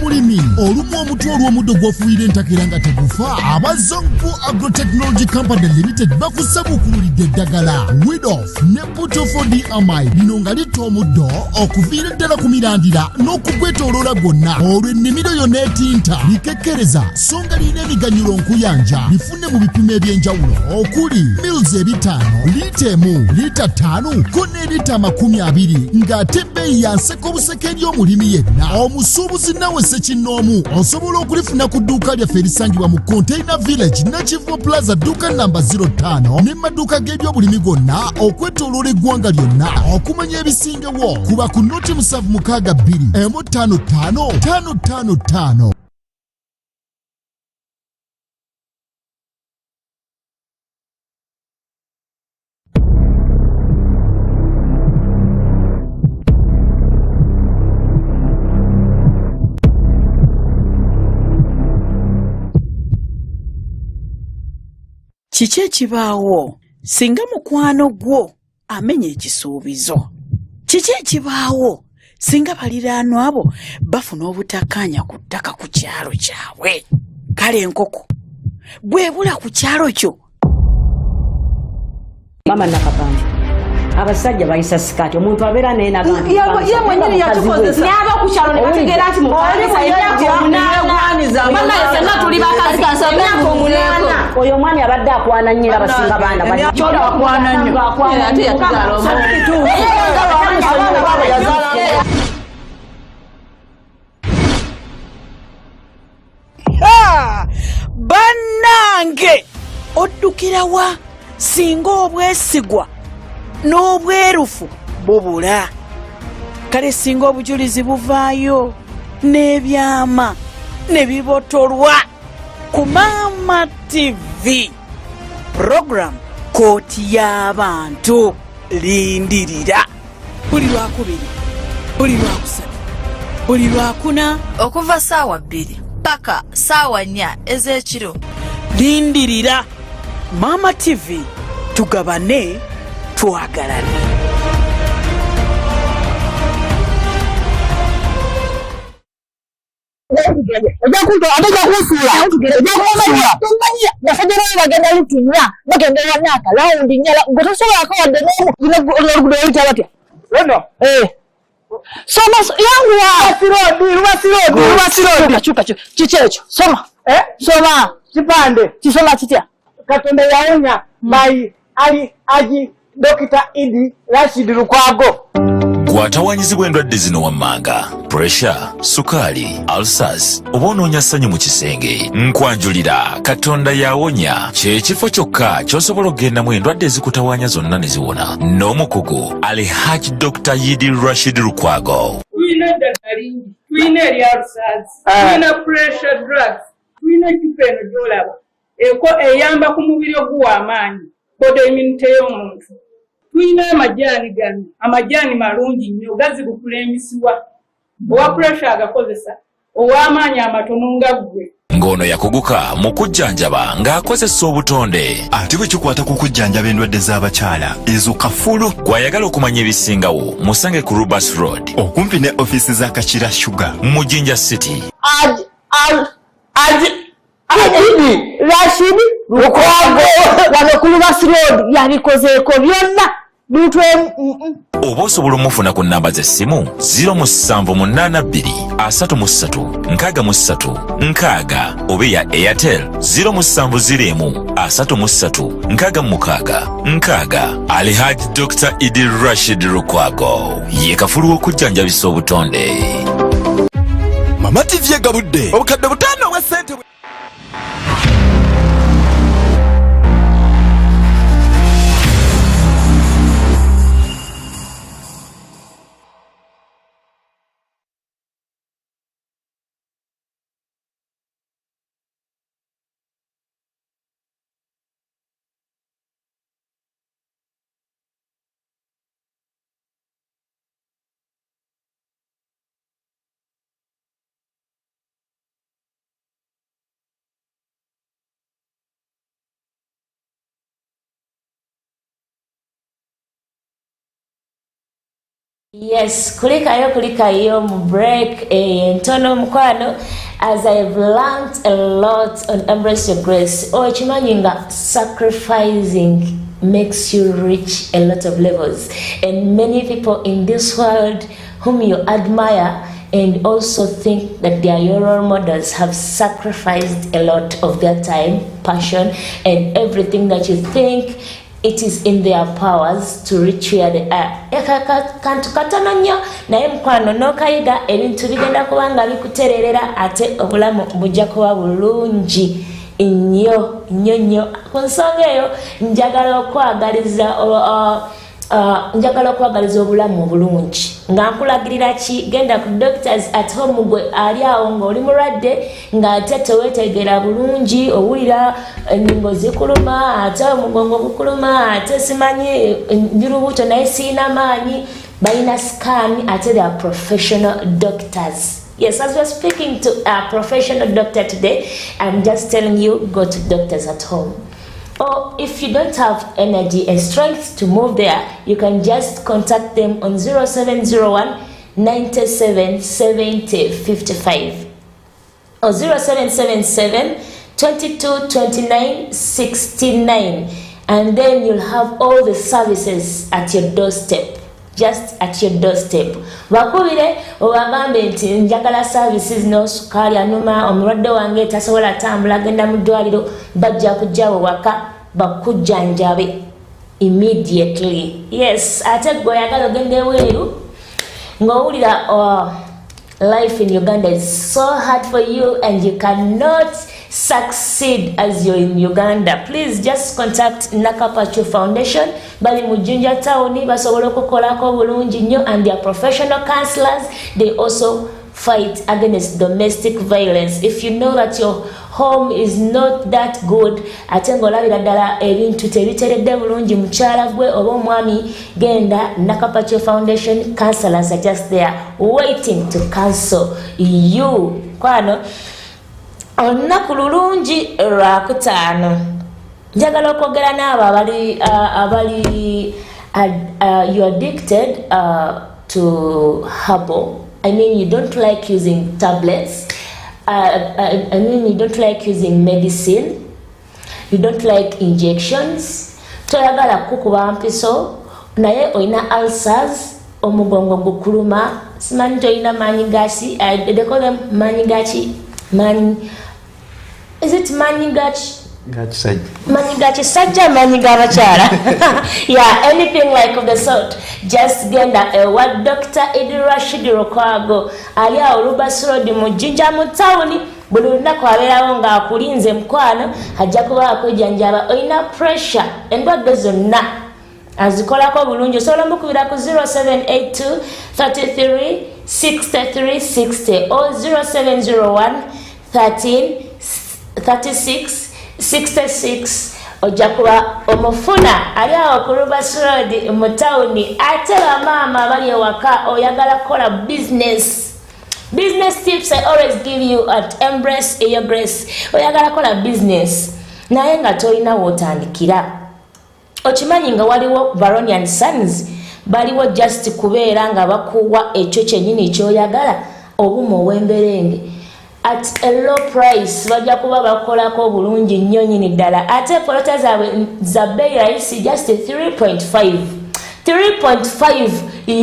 omulimi olumu omutwe olw'omuddo gw'ofuuyira entakera nga tegufa abazonku agrotechnology company limited bakusabukululidde eddagala widof ne butofodi amai lino nga litta omuddo okuviira ddala ku mirandira n'okugwetooloola gwonna olwo ennimiro yonna etinta likekkereza so nga lirina emiganyulo nkuyanja lifune mu bipimo eby'enjawulo okuli mils 5 liita 1 liita 5 ko ne liita 20 ng'ate ebbeeyi yanseka obuseka eri omulimi yenna. Omusuubuzi nawe Sekinoomu osobola okulifuna ku dduuka lyaffe erisangibwa mu Container Village Nakivubo Plaza dduuka namba 05 ne maduuka g'ebyobulimi gonna okwetooloola eggwanga lyonna. Okumanya ebisingewo kuba ku noti 762 555. Kiki ekibaawo singa mukwano gwo amenya ekisuubizo? Kiki ekibaawo singa baliraanwa abo bafuna obutakkaanya ku ttaka ku kyalo kyabwe? Kale enkoko bwebula ku kyalo kyo. Mama nakapande abasajja bayisa sikati omuntu abeera naye nagamba ye mwennyini yakikozesa n'aba ku kyalo ne bategeera nti mukwaniza emyaka omunaana bana yesena tuli bakazi emyaka omunaana oyo omwami abadde akwana nnyira abasinga baana kyoli akwana nnyo ate yatugala omuntu bannange oddukira wa singa obwesigwa n'obwerufu bubula? Kale singa obujulizi buvaayo n'ebyama ne bibotolwa ku Mama TV program kooti y'abantu lindirira buli lwakubiri buli lwakusatu buli lwakuna okuva ssaawa 2 paka ssaawa 4 ez'ekiro. Lindirira Mama TV, tugabane twagalane. Soma kipande kisoma kitya Katonda yaonya bai ali Dr. Idi Rashid Lukwago. Gwatawanyizibwa endwadde zino wammanga, pressure, sukaali, ulcers, oba onoonya ssanyu mu kisenge. Nkwanjulira Katonda yawonya ky'ekifo kyokka ky'osobola okgendamu endwadde ezikutawanya zonna ne ziwona. N'omukugu Alhaji Dr. Idi Rashid Lukwago. Tulina eddagala lingi, tulina erya ulcers, tulina pressure drugs, tulina ekifa eno gy'olaba eyamba ku mubiri oguwa amaanyi, body immunity y'omuntu. Tulina amajaani gano, amajaani malungi nnyo gazigukula emisiwa. Owa pressure agakozesa, ow'amaanyi amatono nga ggwe. ng'ono yakuguka mu kujjanjaba ng'akozesa obutonde. Ate bwe kikwata ku kujjanjaba endwadde z'abakyala ezo kafulu. Gw'ayagala okumanya ebisingawo musange ku Rubas Road okumpi ne ofisi za Kachira Sugar mu Jinja City. Rashidi Lukwago wano ku Rubas Road yabikozeeko byonna bintu oba osobola omufuna ku nnamba z'essimu 07333 oba eya Airtel 0701 Alhaji Dr. Idi Rashid Lukwago ye kafulu w'okujjanjabisa obutonde. Mama TV egabudde obukadde 5 obwa ssente. Yes, kulikayo mu break ntono mukwano, as I've learned a lot on Embrace Your Grace. Chimanyi nga sacrificing makes you reach a lot of levels, and many people in this world whom you admire and also think that they are your role models have sacrificed a lot of their time, passion, and everything that you think it is in their powers to reach where they are. Kantu katono nnyo naye mukwano n'okayiga ebintu bigenda kubanga bikutererera ate obulamu bujja kuba bulungi nnyo. Ku nsonga eyo njagala okwagaliza obulamu obulungi nga nkulagirira ki, genda ku Doctors at Home gwe ali awo ng'oli mulwadde ng'ate teweetegera bulungi, owulira ennyingo zikuluma, ate omugongo gukuluma, ate simanyi ndi lubuto naye siina maanyi, balina scan, ate they are professional doctors. Yes, as we're speaking to a professional doctor today, I'm just telling you, go to Doctors at Home. Or if you don't have energy and strength to move there, you can just contact them on 0701 97 70 55 or 0777 22 29 69, and then you'll have all the services at your doorstep. Just at your doorstep. Wakubire owagambe nti njagala services no sukali anuma omulwadde wange tasobola tambula genda mu ddwaliro, bajja kujjawo waka bakujjanjabe immediately. Yes, ate gwe oyagala ogende eweeru ng'owulira life in Uganda is so hard for you and you cannot succeed as you're in Uganda, please just contact Nakapachu Foundation. Bali mu Jinja Town basobola okukolako bulungi nnyo, and their professional counselors, they also fight against domestic violence. If you know that your home is not that good, ate ng'olabira ddala ebintu tebiteredde bulungi mukyala gwe oba omwami, genda Nakapachu Foundation. Counselors are just there waiting to counsel you. Kwano olunaku lulungi lwakutaano njagala okwogera n'abo abali you addicted to herbal. I mean, you don't like using tablets. I mean, you don't like using medicine. You don't like injections. Toyagala kukuba mpiso naye oyina ulcers, omugongo gukuluma, simanyi toyina maanyi gachi. They call them maanyi gachi. Is it Manigachi? Manigachi Sajja, Manigavachara. Yeah, anything like of the sort. Just genda what Dr. Idi Rashid Lukwago alia Rubas Road mu Jinja mu town. Buli lunaku abeerawo ng'akulinze mukwano ajja kuba akujjanjaba. Oyina pressure endwadde zonna azikolako bulungi. Osobola mukubira ku 0782 33 63 60 or 0701 13 36 66. Ojja kuba omufuna ali awo ku Rubas Road mu town. Ate bamaama bali ewaka oyagala kukola business Business tips I always give you at Embrace Your Grace. Oyagala kola business naye nga tolina wotandikira. Okimanyi nga waliwo Baronian Sons baliwo just kubeera nga bakuwa ekyo kyennyini kyoyagala obumu ow'emberenge at a low price bajja kuba bakolako bulungi nnyo nnyini ddala ate polota zaabwe za bei rahisi just 3.5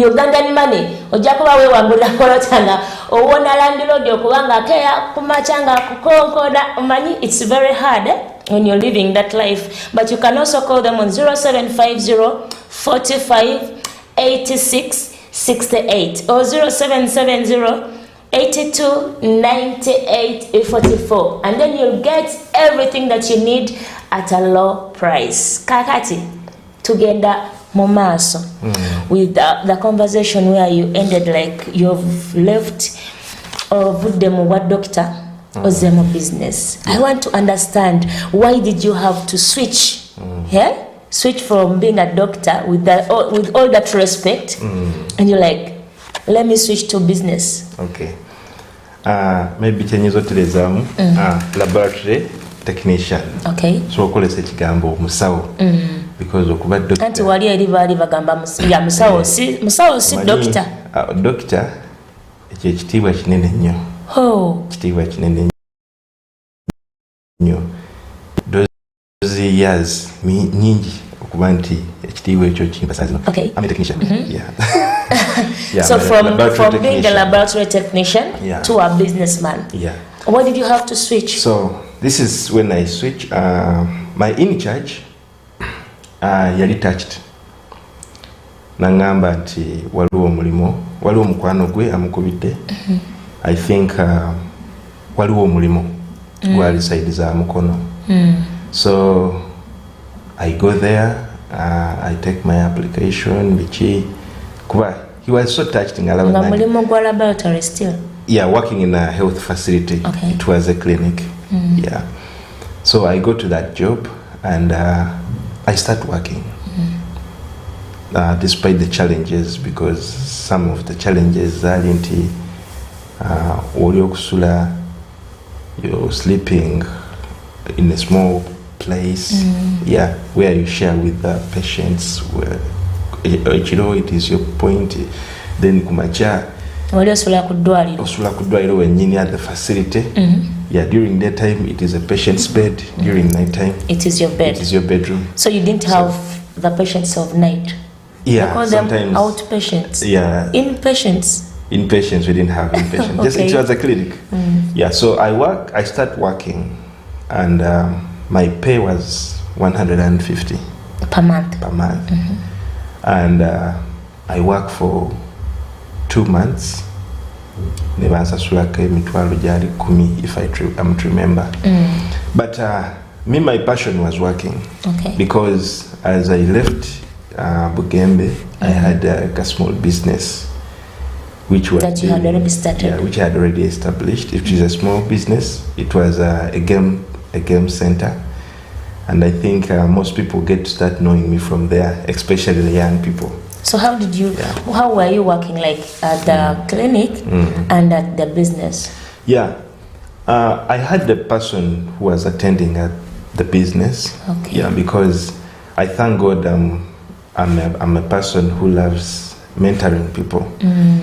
Ugandan money ojja kuba weewangulira polota nga owona landlord okubanga akeya kumaca nga akukonkoda omanyi it's very hard when you're living that life. But you can also call them on 0750 45 86 68 or 0770 82 98 44, and then you'll get everything that you need at a low price. Kakati together Momaso with the conversation where you ended, like you've left Vudemo what doctor Ozemo business. I want to understand, why did you have to switch? Yeah? Switch from being a doctor with all that respect, and you're like, let me switch to business. Okay. Maybe chenyezo tulezamu laboratory technician. Okay. So okolesa ekigambo musawo. Because okuba doctor. Anti wali eri bali bagamba ya musawo si doctor. Doctor ekyo ekitiibwa kinene nnyo. Oh. Ekitiibwa kinene nnyo. Those years nyingi okuba nti ekitiibwa ekyo kimpasazino. Okay. I'm a technician. Yeah. Yeah, so from being a laboratory technician to a businessman. Yeah. Why did you have to switch? So this is when I switched. My in charge yali touched. Nangamba nti waliwo mukwano gwe amukubidde. I think waliwo mulimo gwali side za mukono. So I go there, I take my application, bichi kuba he was so touched ngalaba. Mulimo gwa laboratory still. Yeah, working in a health facility. Okay. It was a clinic. Yeah. So I go to that job and I start working. Despite the challenges, because some of the challenges are into you're sleeping in a small place, yeah, where you share with the patients, where it is your point. Then kumacha osula kudwaliro wenyini at the facility. Yeah, during daytime it is a patient's bed, during nighttime it is your bed. It is your bedroom. So you didn't have the patients of night? Yeah, they call sometimes them outpatients. Yeah, inpatients. Inpatients, we didn't have inpatients. Just it was a clinic. Yeah, so I start working, and my pay was 150 per month. And I work for 2 months. If I'm to remember. But me, my passion was working. Okay. Because as I left Bugembe, I had a small business, which was that you had already started. Yeah, which I had already established. It is a small business. It was a game center, and I think most people get to start knowing me from there, especially the young people. So how did you? Yeah. How were you working, like at the clinic and at the business? Yeah, I had the person who was attending at the business. Okay. Yeah, because I thank God I'm a person who loves mentoring people.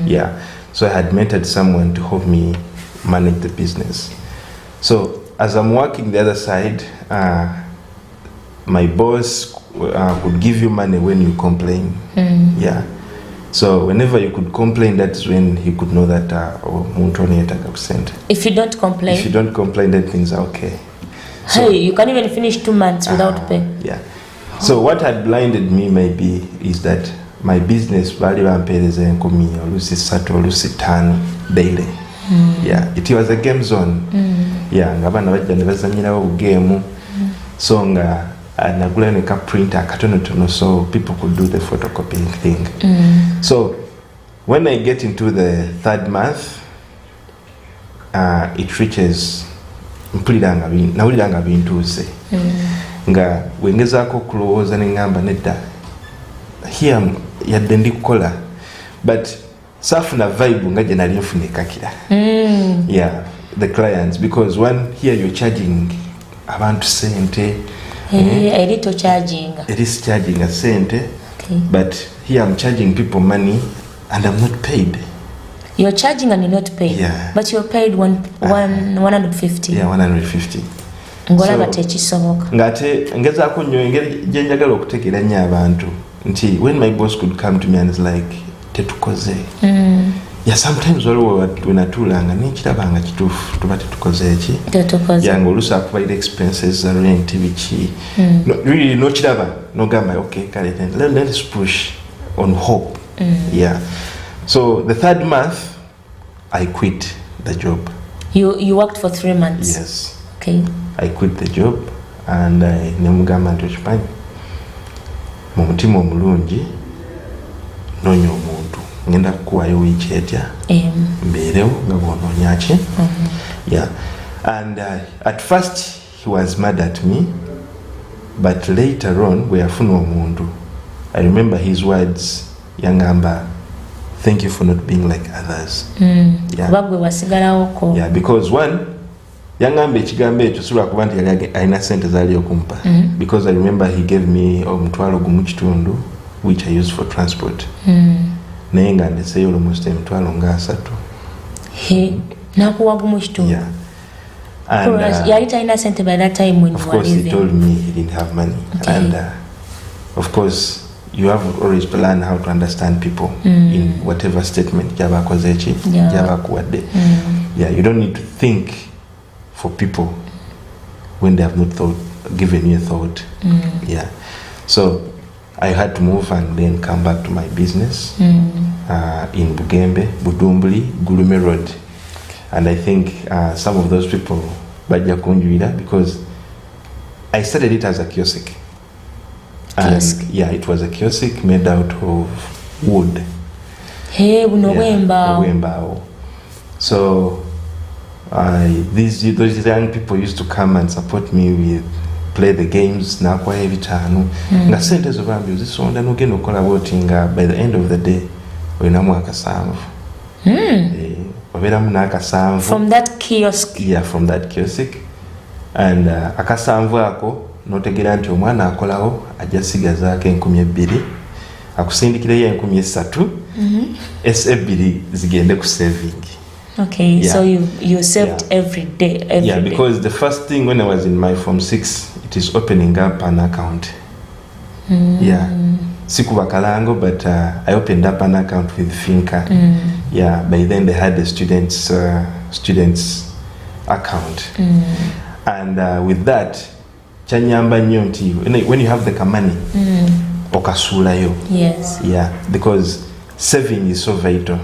Yeah, so I had mentored someone to help me manage the business. So as I'm working the other side, my boss could give you money when you complain. Yeah, so whenever you could complain, that's when he could know that if you don't complain, then things are okay. So, hey, you can even finish 2 months without pay. Yeah. So what had blinded me maybe is that my business value daily. Yeah, it was a game zone. Yeah, ngabana bajja nebazanyirawo game. So nagula neka printer katono, so people could do the photocopying thing. So when I get into the 3rd month, it reaches nawuliranga bintuuse nga wengezaako okulowooza neŋŋamba nedda here yadde ndi kukola, but safuna vibe nga gye nali nfuna ekakira. Yeah, the clients, because one here you're charging abantu sente. A little charging. It is charging a sente. Okay. But here I'm charging people money and I'm not paid. You're charging and you're not paid. Yeah. But you're paid 150. Yeah, 150. Ngolaba tekisoboka. Ngate ngezaako nnyo engeri gye njagala okutegeeranya abantu nti when my boss could come to me and is like tetukoze. Yeah, sometimes waliwo wenatuulanga nekirabanga kituufu tuba tetukoze eki. Tetukoze. Yeah, ng'oluusi akubaira expenses za rent biki. No, really nokiraba nogamba okay kale let's push on hope. Yeah. So the third month I quit the job. You worked for 3 months. Yes. Okay. I quit the job and nemugamba nti okimanyi mu mutima omulungi noonya omuntu ngenda kukuwayo wiiki etya mbeerewo nga bwonoonya ki. Yeah. And at first he was mad at me, but later on bwe yafuna omuntu, I remember his words yangamba, thank you for not being like others. Yeah, because one yangamba ekigambo ekyo sulwa kuba nti yali alina sente zaali okumpa, because I remember he gave me omutwalo gumu kitundu which I used for transport. Naye nga ndeseeyo almost emitwalo nga 3. Nakuwa gumu kitundu. Yeah. And yali talina sente by that time when of you were course leaving. he told me he didn't have money. Okay. And of course you have always to learn how to understand people in whatever statement jaba kozechi jaba kuwade. Yeah, you don't need to think for people when they have not given you a thought. Yeah, so I had to move and then come back to my business in Bugembe, Budumbuli, Gulume Road. And I think some of those people bajja kunjuira because I started it as a kiosk. And yeah, it was a kiosk made out of wood. Hey, wembao. So those young people used to come and support me with play the games nakwa ebitano nga sente zo bambi uzisonda nogenda okola votinga by the end of the day oyinamu akasanvu. Oberamu n'akasanvu from that kiosk. Yeah, from that kiosk. And akasanvu ako notegera nti omwana akolawo ajja sigazaako 2,000 akusindikireyo 3,000 S2 zigende ku saving. Okay, yeah. So you saved every day. Yeah, because the first thing when I was in my Form 6, it is opening up an account. Yeah, sikuba kalango, but I opened up an account with Finca. Yeah, by then they had the students account. And with that, chanyamba nnyo nti when you have the kamani okasulayo. Yes. Yeah, because saving is so vital,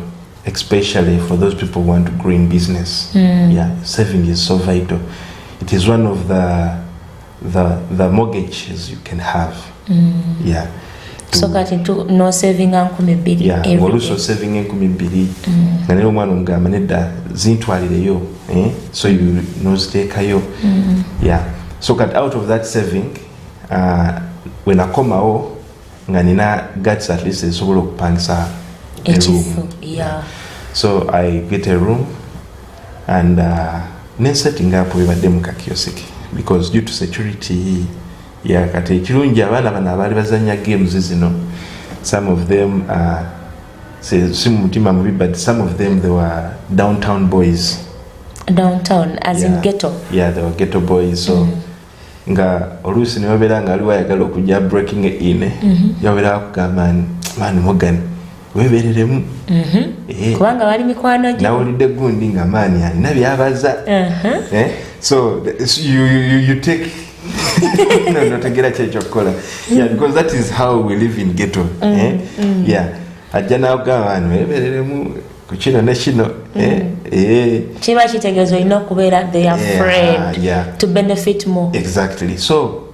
especially for those people who want to grow in business. Yeah, saving is so vital. It is one of the mortgages you can have. Yeah. So kati no saving 2,000 yeah, every also saving 2,000 nga nero omwana omugamba nedda zintwalireyo so you noziteekayo. Yeah, so cut out of that saving when akomawo nga nina guts at least esobola okupangisa a room. Yeah. So I get a room and then setting up webadde mu kakiosk because due to security. Yeah, kati ekirungi abaana bano abaali bazanya games zino, some of them si mutima mubi, but some of them they were downtown boys. Downtown as in ghetto. Yeah, they were ghetto boys. So nga oluusi ne babeera nga aliwo ayagala okujja breaking in, yabeera kugamba man Morgan weebereremu kubanga bali mikwano gye nawulidde gundi nga maani alina byabaza. So you take no tegera kyekyokkola. Yeah, because that is how we live in ghetto. Yeah, ajja n'agamba wano weebereremu ku kino ne kino. Kiba kitegeeza olina okubeera they are afraid to benefit more. Exactly. So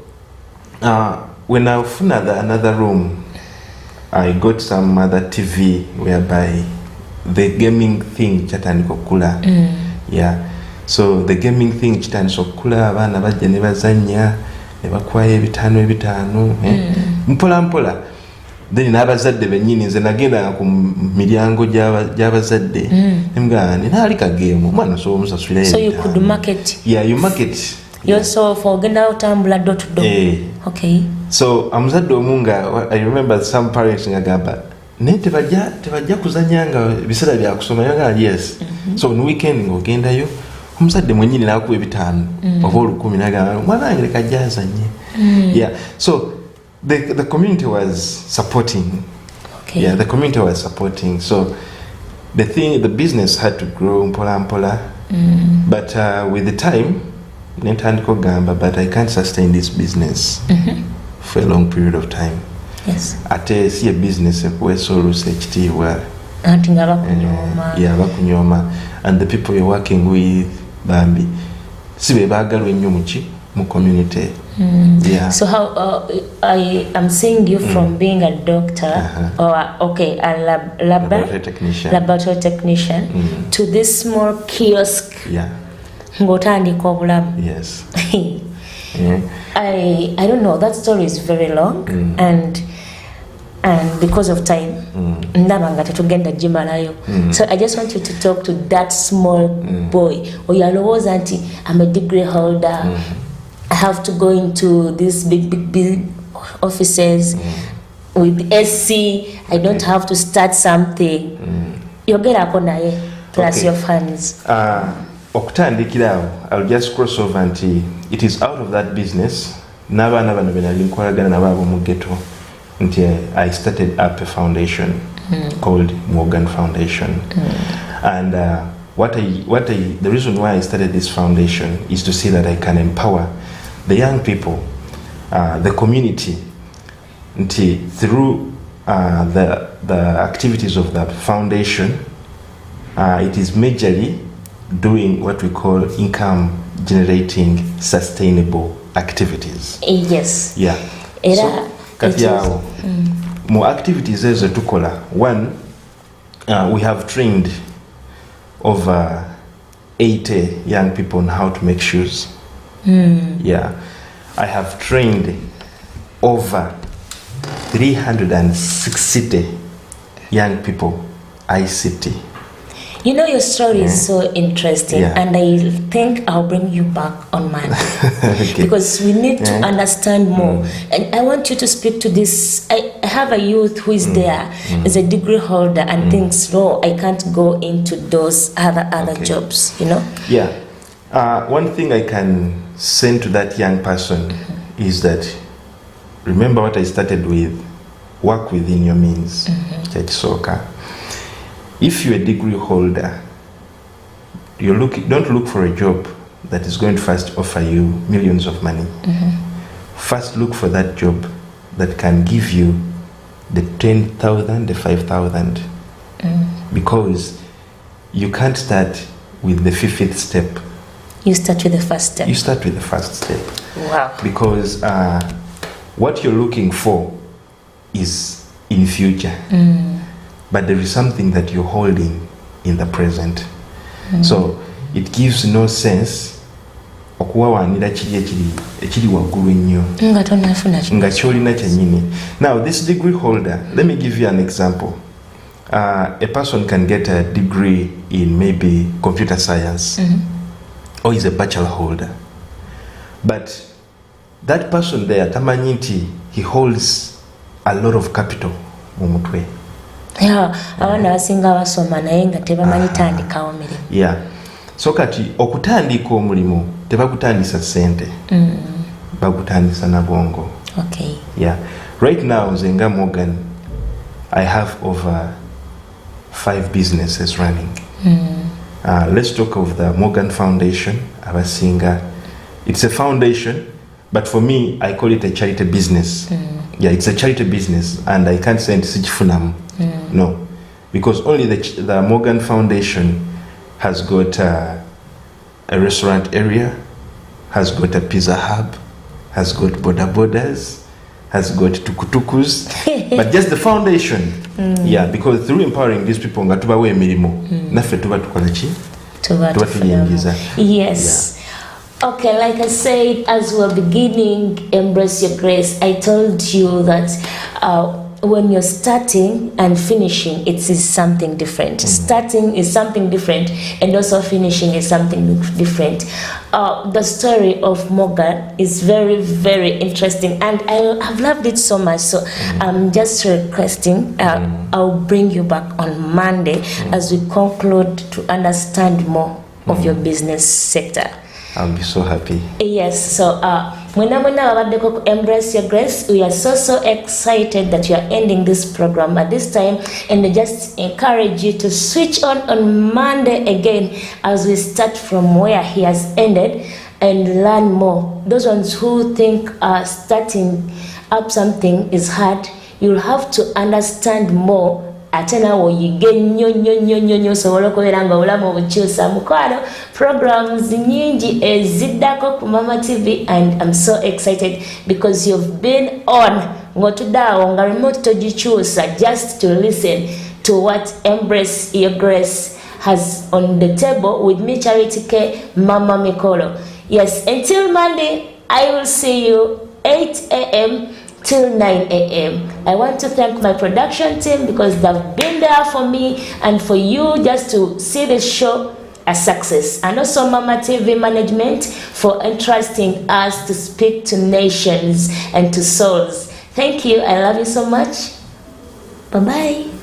when I found another room, I got some other TV whereby the gaming thing kyatandika okula. Yeah. So the gaming thing kitandika okula, abaana bajja ne bazannya ne bakwayo 5 mpola mpola. then n'abazadde bennyini nze nagendanga ku miryango gy'abazadde nemugamba ninaali kageemu omwana sobola omusasulira so you could market you market so for ogenda otambula door to door okay so amuzadde omu nga I remember some parents ngagamba naye tebajja kuzanya nga biseera byakusoma yagaa yes so on weekend ng'ogendayo omuzadde mwennyini n'akuwa 5 oba 10 n'agamba omwana wange leka ajja azanye yeah so the community was supporting the community was supporting so the business had to grow mpola but with the time nentandika ogamba but I can't sustain this business for a long period of time ate si a business ekuweesa oluusi ekitiibwa anti nga bakunyooma bakunyooma and the people you're working with bambi si be baagalwa ennyo mu community so how I am seeing you from being a doctor or a laboratory technician to this small kiosk ng'otandika obulamu I don't know, that story is very long and because of time ndabanga tetugenda gimalayo so I just want you to talk to that small boy oyalowooza nti I'm a degree holder I have to go into these big offices with SC I don't have to start something yogerako naye plus your funds okutandikirawo I'll just cross over nti it is out of that business n'abaana bano benali nkolagana nabo ab'omu ghetto nti I started up a foundation called Morgan Foundation and the reason why I started this foundation is to see that I can empower the young people the community nti through the activities of the foundation it is majorly doing what we call income generating sustainable activities so kati awo mu activities ezo tukola one we have trained over 80 young people on how to make shoes I have trained over 360 young people ICT. You know, your story is so interesting and I think I'll bring you back on Monday because we need to understand more and I want you to speak to this. I have a youth who is there as a degree holder and thinks no, I can't go into those other jobs, you know. One thing I can send to that young person is that remember what I started with, work within your means. If you're a degree holder, don't look for a job that is going to first offer you millions of money. First look for that job that can give you the 10,000, the 5,000. Because you can't start with the 5th step. You start with the first step. You start with the first step. Wow. Because what you're looking for is in future. But there is something that you're holding in the present. So it gives no sense okuwawanira ekiri waggulu ennyo nga kyolina kyennyini. Now this degree holder, let me give you an example. A person can get a degree in maybe computer science or is a bachelor holder, but that person there tamanyi nti he holds a lot of capital mu mutwe. Abaana basinga basoma naye nga tebamanyi tandikawo mirimu. So kati okutandika omulimu tebakutandisa ssente, bakutandisa na bwongo. Right now nze nga Morgan, I have over 5 businesses running. Let's talk of the Morgan Foundation. Abasinga, it's a foundation, but for me I call it a charity business. It's a charity business and I can't say it's sichifunamu. No, because only the Morgan Foundation has got a restaurant area, has got a pizza hub, has got border borders, has got tukutukus, but just the foundation. Because through empowering these people, nga tubawe emirimu, naffe tuba tukola ki? Tuba tuyingiza. Yes. Okay, like I said, as we're beginning Embrace Your Grace, I told you that when you're starting and finishing, it is something different. Starting is something different, and also finishing is something different. The story of Morgan is very, very interesting, and I've loved it so much. So I'm just requesting, I'll bring you back on Monday as we conclude to understand more of your business sector. I'll be so happy. Yes, so Embrace Your Grace, we are so excited that you are ending this program at this time, and I just encourage you to switch on Monday again as we start from where he has ended and learn more. Those ones who think starting up something is hard, you'll have to understand more. Atena wo yige nnyo sobola okubeera nga obulamu obukyusa mukwano programs nyingi eziddako ku Mama TV, and I'm so excited because you've been on ng'otudde nga remote togikyusa just to listen to what Embrace Your Grace has on the table with me, Charity K, Mama Mikolo. Yes, until Monday, I will see you 8 a.m. till 9 a.m. I want to thank my production team because they've been there for me and for you just to see the show a success, and also Mama TV management for entrusting us to speak to nations and to souls. Thank you. I love you so much. Bye-bye.